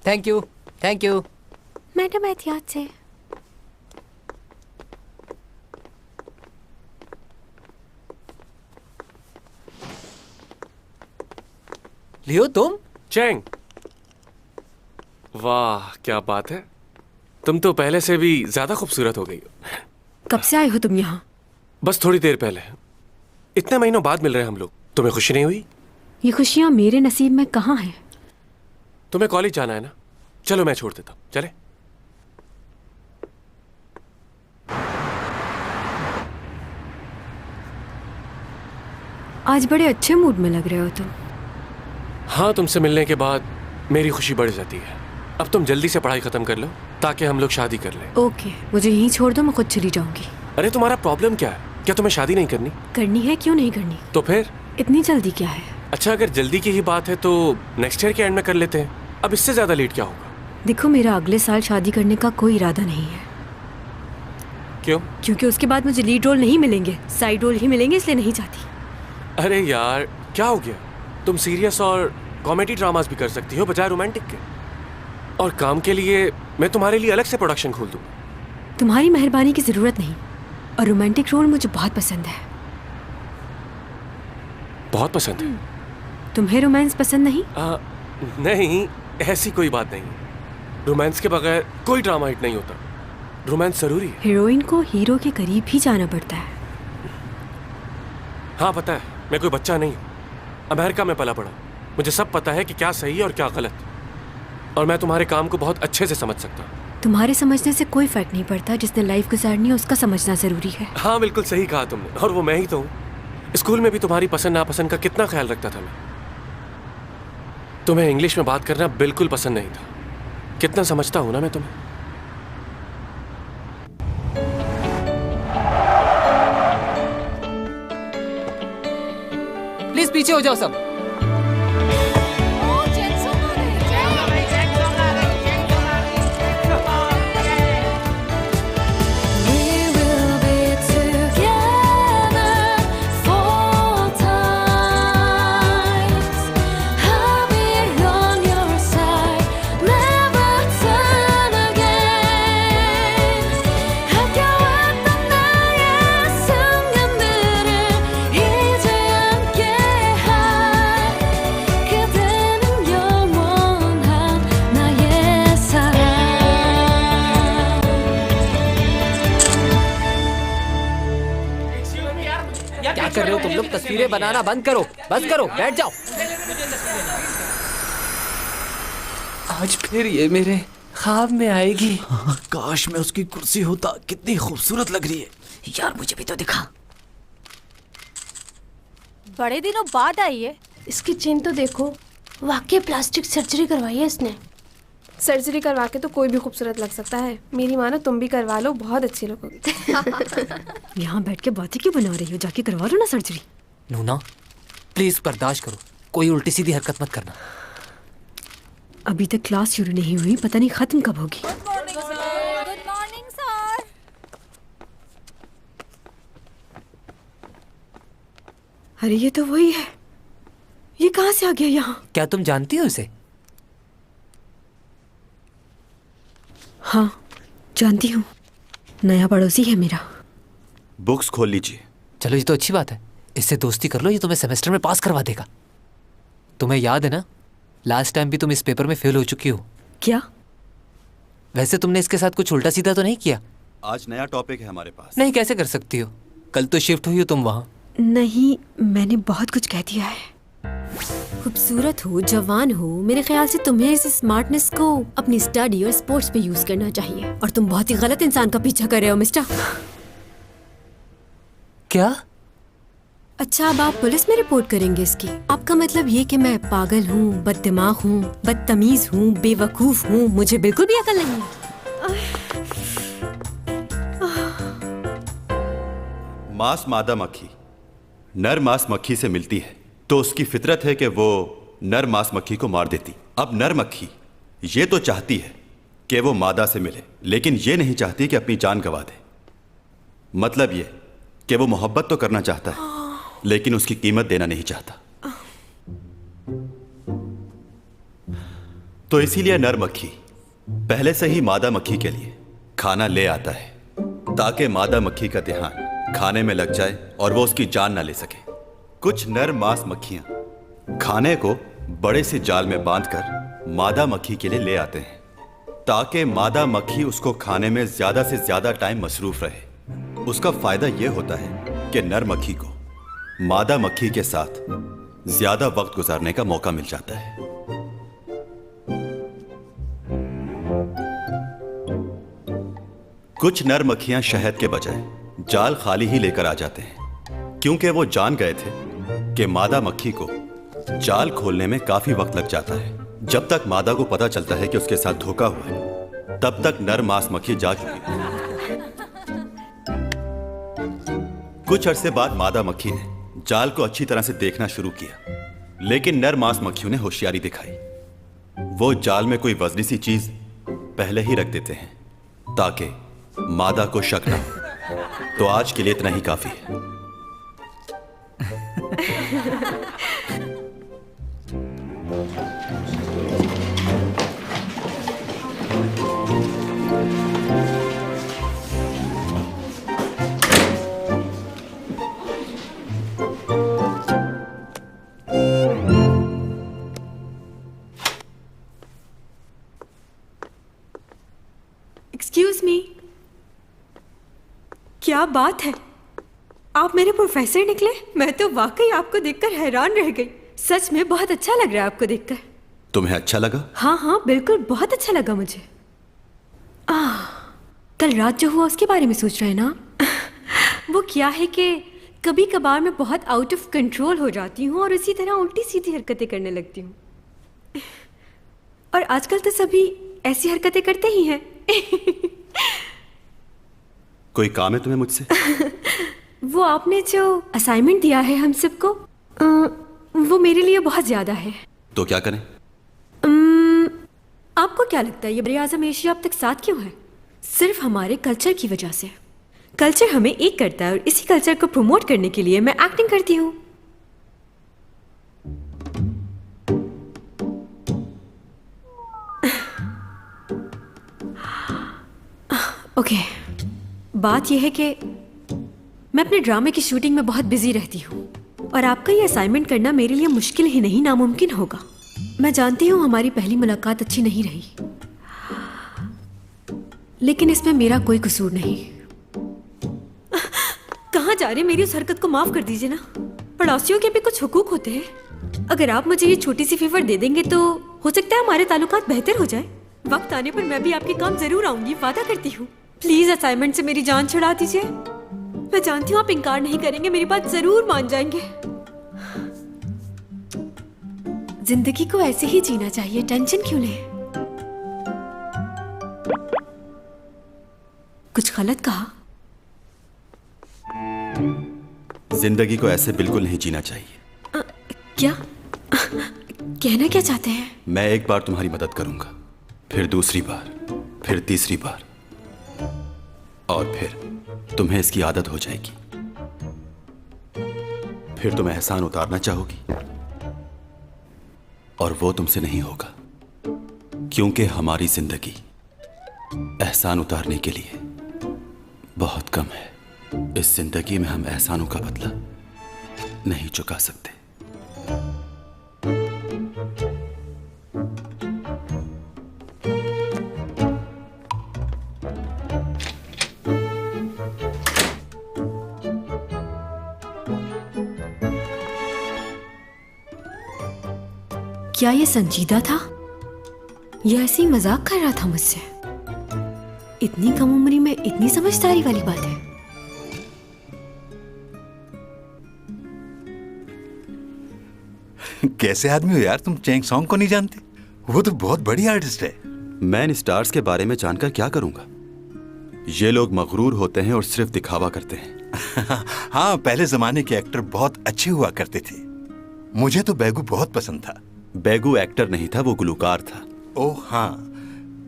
Speaker 11: Thank you, thank you.
Speaker 2: Madam एहतियात से।
Speaker 11: लियो तुम?
Speaker 15: चैंग, वाह क्या बात है, तुम तो पहले से भी ज्यादा खूबसूरत हो गई हो।
Speaker 2: कब से आए हो तुम यहाँ?
Speaker 15: बस थोड़ी देर पहले। इतने महीनों बाद मिल रहे हैं हम लोग, तुम्हें खुशी नहीं हुई?
Speaker 2: ये खुशियाँ मेरे नसीब में कहाँ हैं?
Speaker 15: तुम्हें कॉलेज जाना है ना, चलो मैं छोड़ देता हूँ, चले?
Speaker 2: आज बड़े अच्छे मूड में लग रहे हो तुम।
Speaker 15: हाँ, तुमसे मिलने के बाद मेरी खुशी बढ़ जाती है। अब तुम जल्दी से पढ़ाई खत्म कर लो ताकि हम लोग शादी कर लें।
Speaker 2: ओके, मुझे यहीं छोड़ दो, मैं खुद चली जाऊंगी।
Speaker 15: अरे तुम्हारा प्रॉब्लम क्या है? क्या तुम्हें शादी नहीं करनी?
Speaker 2: करनी है, क्यों नहीं करनी?
Speaker 15: तो फिर
Speaker 2: इतनी जल्दी क्या है?
Speaker 15: अच्छा, अगर जल्दी की ही बात है तो नेक्स्ट ईयर के एंड में कर लेते हैं। अब इससे ज्यादा लेट क्या होगा?
Speaker 2: देखो, मेरा अगले साल शादी करने का कोई इरादा नहीं है।
Speaker 15: क्यों?
Speaker 2: क्योंकि उसके बाद मुझे लीड रोल नहीं मिलेंगे, साइड रोल ही मिलेंगे, इसलिए नहीं चाहती।
Speaker 15: अरे यार क्या हो गया? तुम सीरियस और कॉमेडी ड्रामास भी कर सकती हो बजाय रोमांटिक के। और काम के लिए मैं तुम्हारे लिए अलग से प्रोडक्शन खोल दूँ।
Speaker 2: तुम्हारी मेहरबानी की जरूरत नहीं, और रोमांटिक रोल मुझे बहुत पसंद है।
Speaker 15: बहुत पसंद है?
Speaker 2: तुम्हें रोमांस पसंद नहीं?
Speaker 15: नहीं, ऐसी कोई बात नहीं। रोमांस के बगैर कोई ड्रामा हिट नहीं होता। रोमांस जरूरी है।
Speaker 2: हीरोइन को हीरो के करीब ही जाना पड़ता है।
Speaker 15: हाँ पता है, मैं कोई बच्चा नहीं हूँ। अमेरिका में पला पड़ा, मुझे सब पता है कि क्या सही है और क्या गलत। और मैं तुम्हारे काम को बहुत अच्छे से समझ सकता हूँ।
Speaker 2: तुम्हारे समझने से कोई फर्क नहीं पड़ता, जिसने लाइफ गुजारनी है उसका समझना जरूरी है।
Speaker 15: हाँ बिल्कुल सही कहा तुमने, और वो मैं ही तो हूँ। स्कूल में भी तुम्हारी पसंद नापसंद का कितना ख्याल रखता था मैं। तुम्हें इंग्लिश में बात करना बिल्कुल पसंद नहीं था। कितना समझता हूँ ना मैं तुम्हें।
Speaker 11: प्लीज पीछे हो जाओ सब। क्या कर रहे हो तुम लोग? तस्वीरें बनाना बंद करो, बस करो, बैठ जाओ। आज फिर ये मेरे ख्वाब में आएगी।
Speaker 3: काश मैं उसकी कुर्सी होता, कितनी खूबसूरत लग रही है।
Speaker 7: यार मुझे भी तो दिखा।
Speaker 1: बड़े दिनों बाद आई है।
Speaker 7: इसकी चेन तो देखो, वाकई प्लास्टिक सर्जरी करवाई है इसने।
Speaker 1: सर्जरी करवा के तो कोई भी खूबसूरत लग सकता है। मेरी मानो तुम भी करवा लो, बहुत अच्छी लगोगी।
Speaker 2: यहाँ बैठ के बातें क्यों बना रही हो? जाके करवा लो ना सर्जरी।
Speaker 11: नूना प्लीज बर्दाश्त करो, कोई उल्टी सीधी हरकत मत करना।
Speaker 2: अभी तक क्लास शुरू नहीं हुई, पता नहीं खत्म कब होगी।
Speaker 1: Good morning sir.
Speaker 2: अरे ये तो वही है। ये कहाँ से आ गया यहाँ?
Speaker 11: क्या तुम जानती हो इसे?
Speaker 2: हाँ जानती हूँ, नया पड़ोसी है मेरा।
Speaker 4: बुक्स खोल लीजिए।
Speaker 11: चलो ये तो अच्छी बात है, इससे दोस्ती कर लो, ये तुम्हें सेमेस्टर में पास करवा देगा। तुम्हें याद है ना, लास्ट टाइम भी तुम इस पेपर में फेल हो चुकी हो।
Speaker 2: क्या?
Speaker 11: वैसे तुमने इसके साथ कुछ उल्टा सीधा तो नहीं किया?
Speaker 4: आज नया टॉपिक है हमारे पास।
Speaker 11: नहीं, कैसे कर सकती हो? कल तो शिफ्ट हुई हो तुम वहाँ।
Speaker 2: नहीं, मैंने बहुत कुछ कह दिया है। खूबसूरत हो, जवान हो, मेरे ख्याल से तुम्हें इस स्मार्टनेस को अपनी स्टडी और स्पोर्ट्स पे यूज करना चाहिए। और तुम बहुत ही गलत इंसान का पीछा कर रहे हो मिस्टर।
Speaker 11: क्या?
Speaker 2: अच्छा, अब आप पुलिस में रिपोर्ट करेंगे इसकी? आपका मतलब ये कि मैं पागल हूँ, बददिमाग हूँ, बदतमीज हूँ, बेवकूफ हूँ, मुझे बिल्कुल भी अकल नहीं है।
Speaker 4: मांस मादा मक्खी नर मांस मक्खी से मिलती है तो उसकी फितरत है कि वो नर मांस मक्खी को मार देती। अब नर मक्खी ये तो चाहती है कि वो मादा से मिले, लेकिन ये नहीं चाहती कि अपनी जान गंवा दे। मतलब ये कि वो मोहब्बत तो करना चाहता है लेकिन उसकी कीमत देना नहीं चाहता। तो इसीलिए नर मक्खी पहले से ही मादा मक्खी के लिए खाना ले आता है ताकि मादा मक्खी का ध्यान खाने में लग जाए और वो उसकी जान ना ले सके। कुछ नर मांस मक्खियां खाने को बड़े से जाल में बांधकर मादा मक्खी के लिए ले आते हैं ताकि मादा मक्खी उसको खाने में ज्यादा से ज्यादा टाइम मसरूफ रहे। उसका फायदा यह होता है कि नर मक्खी को मादा मक्खी के साथ ज्यादा वक्त गुजारने का मौका मिल जाता है। कुछ नर मक्खियां शहद के बजाय जाल खाली ही लेकर आ जाते हैं क्योंकि वो जान गए थे कि मादा मक्खी को जाल खोलने में काफी वक्त लग जाता है। जब तक मादा को पता चलता है कि उसके साथ धोखा हुआ है तब तक नर मांस मक्खी जा चुकी है। कुछ अरसे बाद मादा मक्खी ने जाल को अच्छी तरह से देखना शुरू किया लेकिन नर मांस मक्खियों ने होशियारी दिखाई। वो जाल में कोई वजनी सी चीज पहले ही रख देते हैं ताकि मादा को शक न हो। तो आज के लिए इतना ही काफी है।
Speaker 2: एक्सक्यूज मी, क्या बात है, आप मेरे प्रोफेसर निकले? मैं तो वाकई आपको देखकर हैरान रह गई। सच में बहुत अच्छा लग रहा है आपको देखकर।
Speaker 4: तुम्हें अच्छा लगा?
Speaker 2: हाँ हाँ बिल्कुल, बहुत अच्छा लगा मुझे। कल रात जो हुआ उसके बारे में सोच रहे हैं ना? वो क्या है कि कभी कभार मैं बहुत आउट ऑफ कंट्रोल हो जाती हूँ और इसी तरह उल्टी सीधी हरकतें करने लगती हूँ। और आजकल तो सभी ऐसी हरकतें करते ही हैं।
Speaker 4: कोई काम है तुम्हें मुझसे?
Speaker 2: वो आपने जो असाइनमेंट दिया है हम सबको, वो मेरे लिए बहुत ज्यादा है।
Speaker 4: तो क्या करें?
Speaker 2: आपको क्या लगता है ये बड़े आजम एशिया अब तक साथ क्यों है? सिर्फ हमारे कल्चर की वजह से। कल्चर हमें एक करता है और इसी कल्चर को प्रमोट करने के लिए मैं एक्टिंग करती हूँ। ओके, बात यह है कि मैं अपने ड्रामे की शूटिंग में बहुत बिजी रहती हूँ और आपका ये असाइनमेंट करना मेरे लिए मुश्किल ही नहीं नामुमकिन होगा। मैं जानती हूँ हमारी पहली मुलाकात अच्छी नहीं रही, लेकिन इसमें मेरा कोई कसूर नहीं। कहाँ जा रहे? मेरी उस हरकत को माफ कर दीजिए ना। पड़ोसियों के भी कुछ हुकूक होते हैं। अगर आप मुझे ये छोटी सी फेवर दे देंगे तो हो सकता है हमारे ताल्लुकात बेहतर हो जाए। वक्त आने पर मैं भी आपके काम जरूर आऊंगी, वादा करती हूँ। प्लीज असाइनमेंट से मेरी जान छुड़ा दीजिए। मैं जानती हूँ आप इनकार नहीं करेंगे, मेरी बात जरूर मान जाएंगे। जिंदगी को ऐसे ही जीना चाहिए, टेंशन क्यों लें? कुछ गलत कहा?
Speaker 4: जिंदगी को ऐसे बिल्कुल नहीं जीना चाहिए।
Speaker 2: क्या कहना क्या चाहते हैं?
Speaker 4: मैं एक बार तुम्हारी मदद करूंगा, फिर दूसरी बार, फिर तीसरी बार, और फिर तुम्हें इसकी आदत हो जाएगी। फिर तुम एहसान उतारना चाहोगी और वो तुमसे नहीं होगा, क्योंकि हमारी जिंदगी एहसान उतारने के लिए बहुत कम है। इस जिंदगी में हम एहसानों का बदला नहीं चुका सकते।
Speaker 2: क्या ये संजीदा था? ये ऐसे ही मजाक कर रहा था मुझसे? इतनी कम उम्री में इतनी समझदारी वाली बात है।
Speaker 16: कैसे आदमी हो यार तुम? चैंग सॉन्ग को नहीं जानते? वो तो बहुत बड़ी आर्टिस्ट है।
Speaker 4: मैं इन स्टार्स के बारे में जानकर क्या करूंगा? ये लोग मगरूर होते हैं और सिर्फ दिखावा करते हैं।
Speaker 16: हाँ, पहले जमाने के एक्टर बहुत अच्छे हुआ करते थे। मुझे तो बैगू बहुत पसंद था।
Speaker 4: बैगू एक्टर नहीं था, वो गुलकार था।
Speaker 16: ओह हाँ,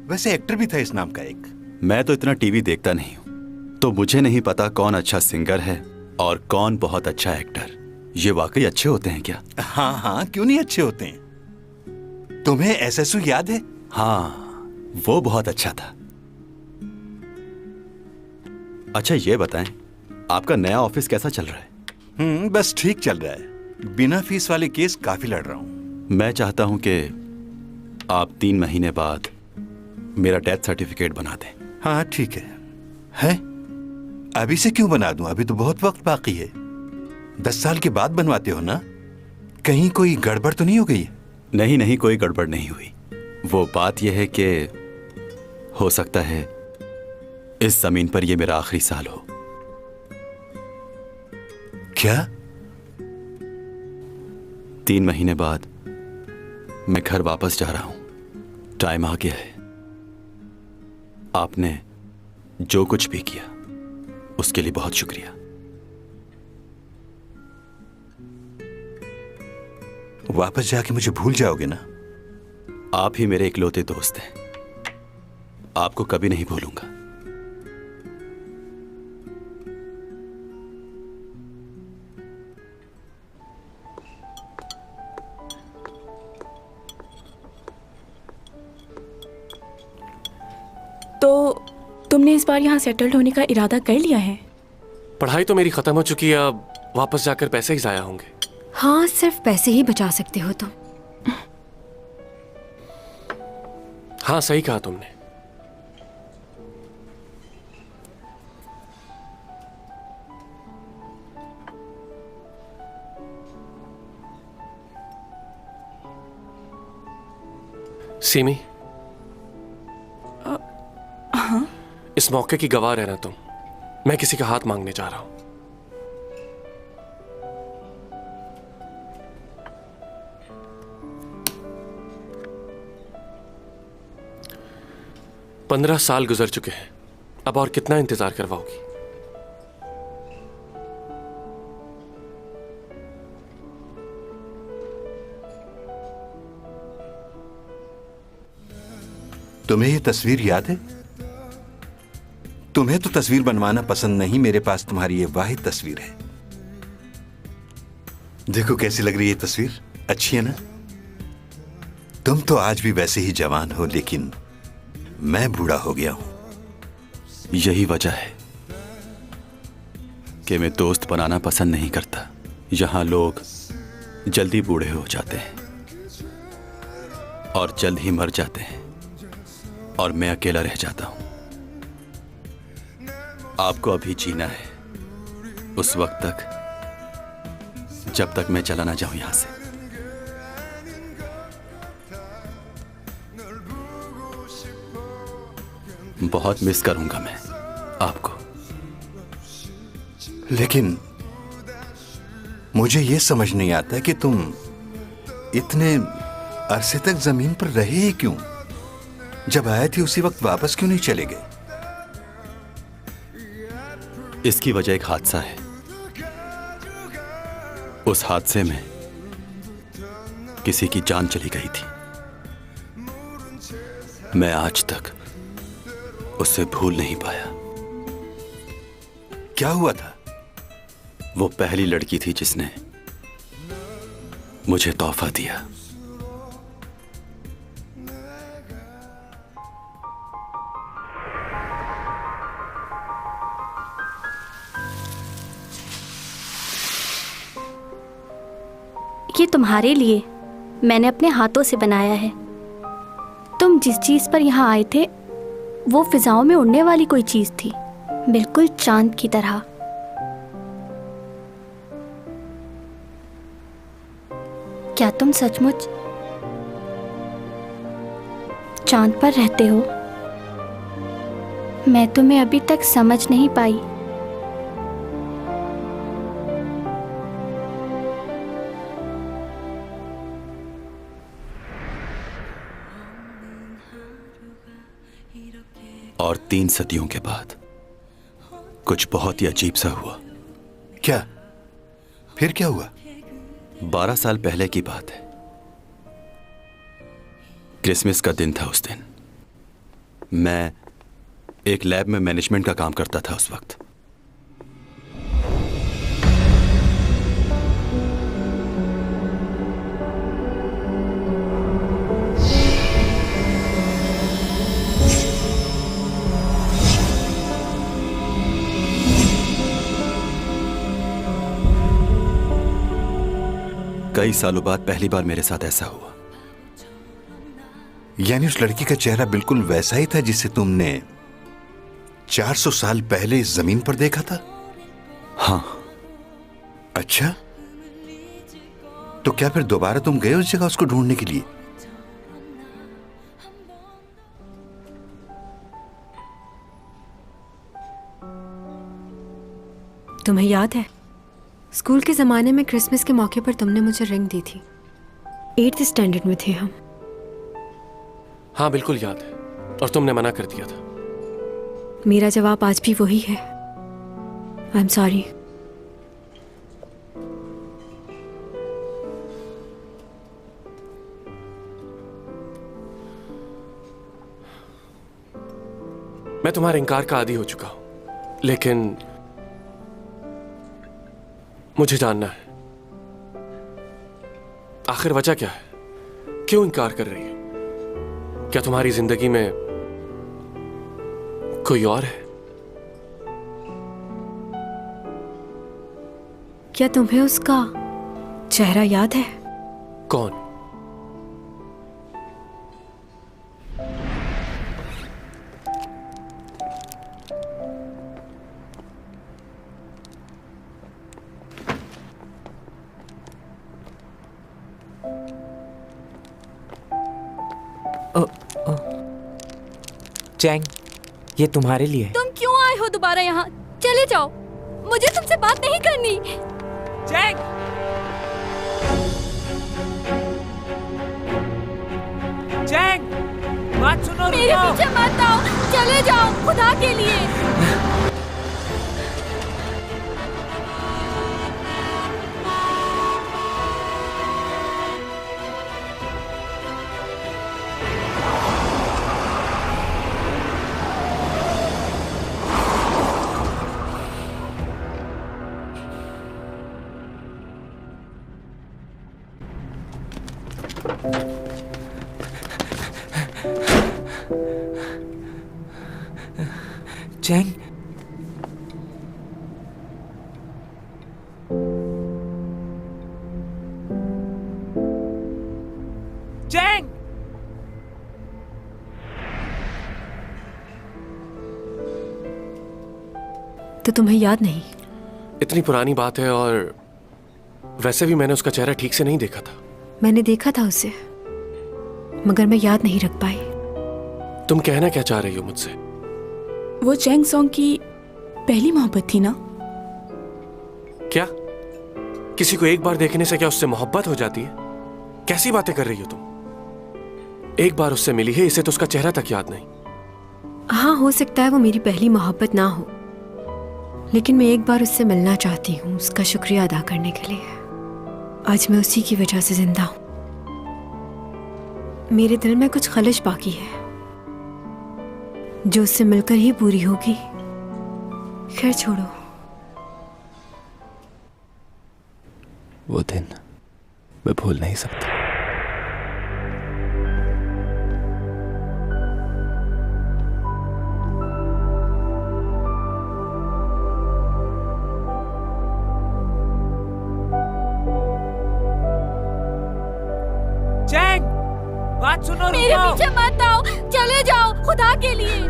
Speaker 16: वैसे एक्टर भी था इस नाम का एक।
Speaker 4: मैं तो इतना टीवी देखता नहीं हूँ, तो मुझे नहीं पता कौन अच्छा सिंगर है और कौन बहुत अच्छा एक्टर। ये वाकई अच्छे होते हैं क्या?
Speaker 16: हाँ हाँ, क्यों नहीं अच्छे होते हैं। तुम्हें एसएसयू याद है?
Speaker 4: हाँ, वो बहुत अच्छा था। अच्छा ये बताएं, आपका नया ऑफिस कैसा चल रहा है?
Speaker 16: बस ठीक चल रहा है। बिना फीस वाले केस काफी लड़ रहा हूँ।
Speaker 4: मैं चाहता हूं कि आप 3 महीने बाद मेरा डेथ सर्टिफिकेट बना दें।
Speaker 16: हाँ ठीक है? अभी से क्यों बना दूं? अभी तो बहुत वक्त बाकी है। 10 साल के बाद बनवाते हो ना? कहीं कोई गड़बड़ तो नहीं हो गई?
Speaker 4: नहीं नहीं, कोई गड़बड़ नहीं हुई। वो बात यह है कि हो सकता है इस जमीन पर यह मेरा आखिरी साल हो।
Speaker 16: क्या?
Speaker 4: 3 महीने बाद मैं घर वापस जा रहा हूं। टाइम आ गया है। आपने जो कुछ भी किया उसके लिए बहुत शुक्रिया।
Speaker 16: वापस जाके मुझे भूल जाओगे ना?
Speaker 4: आप ही मेरे इकलौते दोस्त हैं। आपको कभी नहीं भूलूंगा।
Speaker 1: तो तुमने इस बार यहाँ सेटल्ड होने का इरादा कर लिया है?
Speaker 15: पढ़ाई तो मेरी खत्म हो चुकी है, अब वापस जाकर पैसे ही जाया होंगे।
Speaker 2: हाँ, सिर्फ पैसे ही बचा सकते हो तुम।
Speaker 15: हाँ, सही कहा तुमने। सीमी,
Speaker 1: हाँ?
Speaker 15: इस मौके की गवाह रहना तुम। मैं किसी का हाथ मांगने जा रहा हूं। पंद्रह साल गुजर चुके हैं, अब और कितना इंतजार करवाओगी?
Speaker 16: तुम्हें ये तस्वीर याद है? तुम्हें तो तस्वीर बनवाना पसंद नहीं, मेरे पास तुम्हारी ये वाहिद तस्वीर है। देखो कैसी लग रही है तस्वीर, अच्छी है ना? तुम तो आज भी वैसे ही जवान हो, लेकिन मैं बूढ़ा हो गया हूं।
Speaker 4: यही वजह है कि मैं दोस्त बनाना पसंद नहीं करता। यहां लोग जल्दी बूढ़े हो जाते हैं और जल्द ही मर जाते हैं, और मैं अकेला रह जाता हूं। आपको अभी जीना है, उस वक्त तक जब तक मैं चला ना जाऊं यहां से। बहुत मिस करूंगा मैं आपको।
Speaker 16: लेकिन मुझे यह समझ नहीं आता कि तुम इतने अरसे तक जमीन पर रहे ही क्यों? जब आए थे उसी वक्त वापस क्यों नहीं चले गए?
Speaker 4: इसकी वजह एक हादसा है। उस हादसे में किसी की जान चली गई थी। मैं आज तक उसे भूल नहीं पाया।
Speaker 16: क्या हुआ था?
Speaker 4: वो पहली लड़की थी जिसने मुझे तोहफा दिया।
Speaker 7: ये तुम्हारे लिए मैंने अपने हाथों से बनाया है। तुम जिस चीज पर यहाँ आए थे वो फिजाओं में उड़ने वाली कोई चीज थी, बिल्कुल चांद की तरह। क्या तुम सचमुच चांद पर रहते हो? मैं तुम्हें अभी तक समझ नहीं पाई।
Speaker 4: और 3 सदियों के बाद कुछ बहुत ही अजीब सा हुआ।
Speaker 16: क्या? फिर क्या हुआ?
Speaker 4: 12 साल पहले की बात है। क्रिसमस का दिन था उस दिन। मैं एक लैब में मैनेजमेंट का काम करता था उस वक्त। कई सालों बाद पहली बार मेरे साथ ऐसा हुआ।
Speaker 16: यानी उस लड़की का चेहरा बिल्कुल वैसा ही था जिसे तुमने 400 साल पहले इस जमीन पर देखा था?
Speaker 4: हाँ।
Speaker 16: अच्छा, तो क्या फिर दोबारा तुम गए उस जगह उसको ढूंढने के लिए?
Speaker 2: तुम्हें याद है स्कूल के ज़माने में क्रिसमस के मौके पर तुमने मुझे रिंग दी थी। 8th स्टैंडर्ड में थे हम।
Speaker 15: हाँ बिल्कुल याद है, और तुमने मना कर दिया था।
Speaker 2: मेरा जवाब आज भी वही है, आई एम सॉरी।
Speaker 15: मैं तुम्हारे इनकार का आदी हो चुका हूं, लेकिन मुझे जानना है आखिर वजह क्या है? क्यों इनकार कर रही है? क्या तुम्हारी जिंदगी में कोई और है?
Speaker 2: क्या तुम्हें उसका चेहरा याद है?
Speaker 15: कौन?
Speaker 17: चैंग, ये तुम्हारे लिए है।
Speaker 7: तुम क्यों आए हो दोबारा यहाँ? चले जाओ, मुझे तुमसे बात नहीं करनी।
Speaker 17: चैंग! चैंग, बात सुनो।
Speaker 7: मेरे पीछे मत आओ, चले जाओ खुदा के लिए।
Speaker 17: Chang, Chang!
Speaker 2: तो तुम्हें याद नहीं?
Speaker 15: इतनी पुरानी बात है और वैसे भी मैंने उसका चेहरा ठीक से नहीं देखा था।
Speaker 2: मैंने देखा था उसे, मगर मैं याद नहीं रख पाई।
Speaker 15: तुम कहना क्या चाह रही हो मुझसे?
Speaker 1: वो चैंग सॉन्ग की पहली मोहब्बत थी ना?
Speaker 15: क्या किसी को एक बार देखने से क्या उससे मोहब्बत हो जाती है? कैसी बातें कर रही हो तुम? एक बार उससे मिली है, इसे तो उसका चेहरा तक याद नहीं।
Speaker 2: हाँ, हो सकता है वो मेरी पहली मोहब्बत ना हो, लेकिन मैं एक बार उससे मिलना चाहती हूँ, उसका शुक्रिया अदा करने के लिए। आज मैं उसी की वजह से जिंदा हूँ। मेरे दिल में कुछ खलिश बाकी है जो उससे मिलकर ही पूरी होगी। खैर छोड़ो।
Speaker 18: वो दिन मैं भूल नहीं सकता।
Speaker 17: चैंग, बात सुनो।
Speaker 7: मेरे पीछे मत आओ, चले जाओ खुदा के लिए।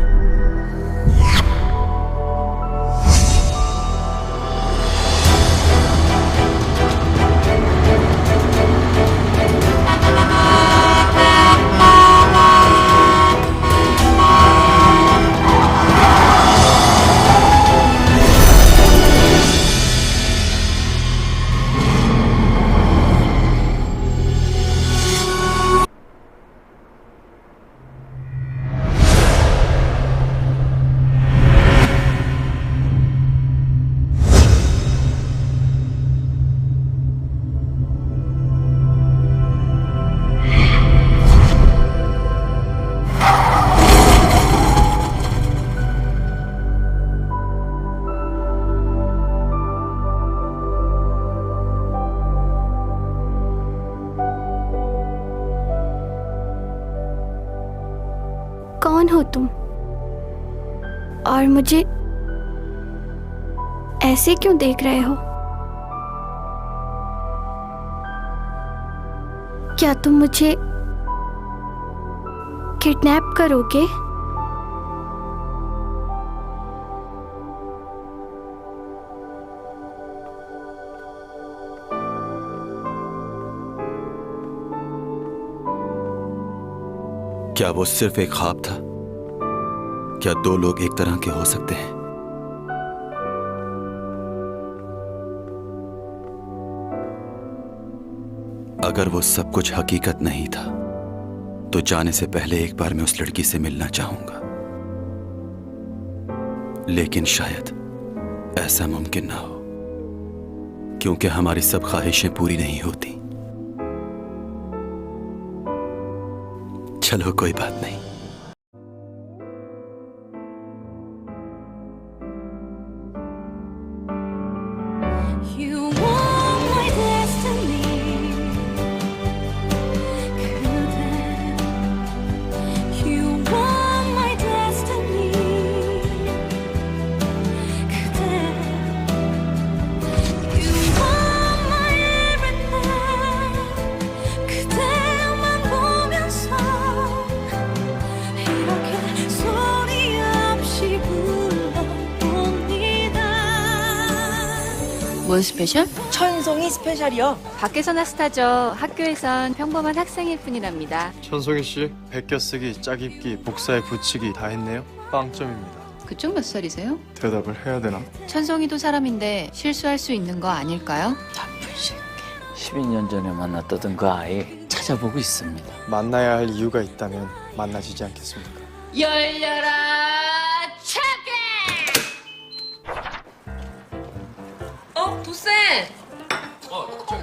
Speaker 7: कौन हो तुम? और मुझे ऐसे क्यों देख रहे हो? क्या तुम मुझे किडनैप करोगे?
Speaker 4: क्या वो सिर्फ एक ख्वाब था? क्या दो लोग एक तरह के हो सकते हैं? अगर वो सब कुछ हकीकत नहीं था तो जाने से पहले एक बार मैं उस लड़की से मिलना चाहूंगा, लेकिन शायद ऐसा मुमकिन ना हो, क्योंकि हमारी सब ख्वाहिशें पूरी नहीं होती। चलो कोई बात नहीं।
Speaker 19: 뭔 스페셜?
Speaker 20: 천송이 스페셜이요.
Speaker 19: 밖에서나 스타죠. 학교에선 평범한 학생일 뿐이랍니다.
Speaker 21: 천송이 씨, 베껴쓰기, 짝입기, 복사에 붙이기 다 했네요. 빵점입니다.
Speaker 19: 그쪽 몇 살이세요?
Speaker 21: 대답을 해야 되나?
Speaker 19: 천송이도 사람인데 실수할 수 있는 거 아닐까요?
Speaker 22: 12년 전에 만났다던 그 아이 찾아보고 있습니다.
Speaker 21: 만나야 할 이유가 있다면 만나지지 않겠습니까?
Speaker 19: 열려라 차게!
Speaker 23: 도쌤!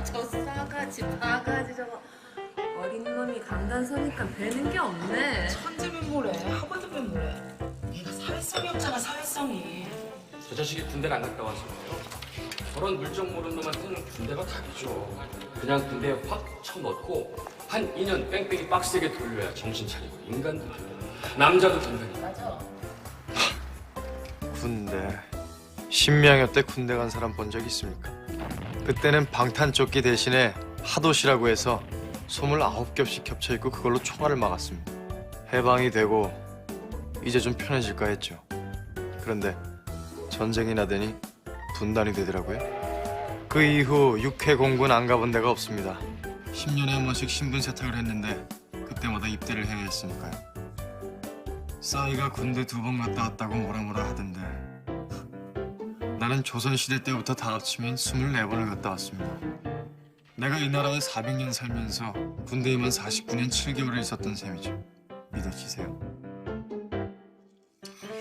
Speaker 19: 저 싸가지 바가지 저거 어린 놈이 강단 서니까 배는 게 없네.
Speaker 20: 천재면 뭐래, 하버드면 뭐래. 얘가 사회성이 없잖아, 사회성이.
Speaker 24: 저 자식이 군대를 안 갔다 와서 저런 물정 모르는 놈한테는 군대가 답이죠. 그냥 군대에 확 쳐넣고 한 2년 뺑뺑이 빡세게 돌려야 정신 차리고 인간도 된다. 남자도 된다니.
Speaker 19: 맞아.
Speaker 21: 군대. 신명여 때 군대 간 사람 본 적 있습니까? 그때는 방탄조끼 대신에 하도시라고 해서 소물 9겹씩 겹쳐 있고 그걸로 총알을 막았습니다. 해방이 되고 이제 좀 편해질까 했죠. 그런데 전쟁이 나더니 분단이 되더라고요. 그 이후 육해 공군 안 가본 데가 없습니다. 10년에 한 번씩 신분 세탁을 했는데 그때마다 입대를 해야 했으니까요. 싸이가 군대 2번 갔다 왔다고 뭐라 하던데 나는 조선시대 때부터 다 합치면 24번을 갔다 왔습니다. 내가 이 나라에 400년 살면서 군대에만 49년 7개월을 있었던 셈이죠. 믿어지세요?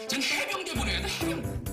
Speaker 24: 전 해병대 보내야 돼, 해병대.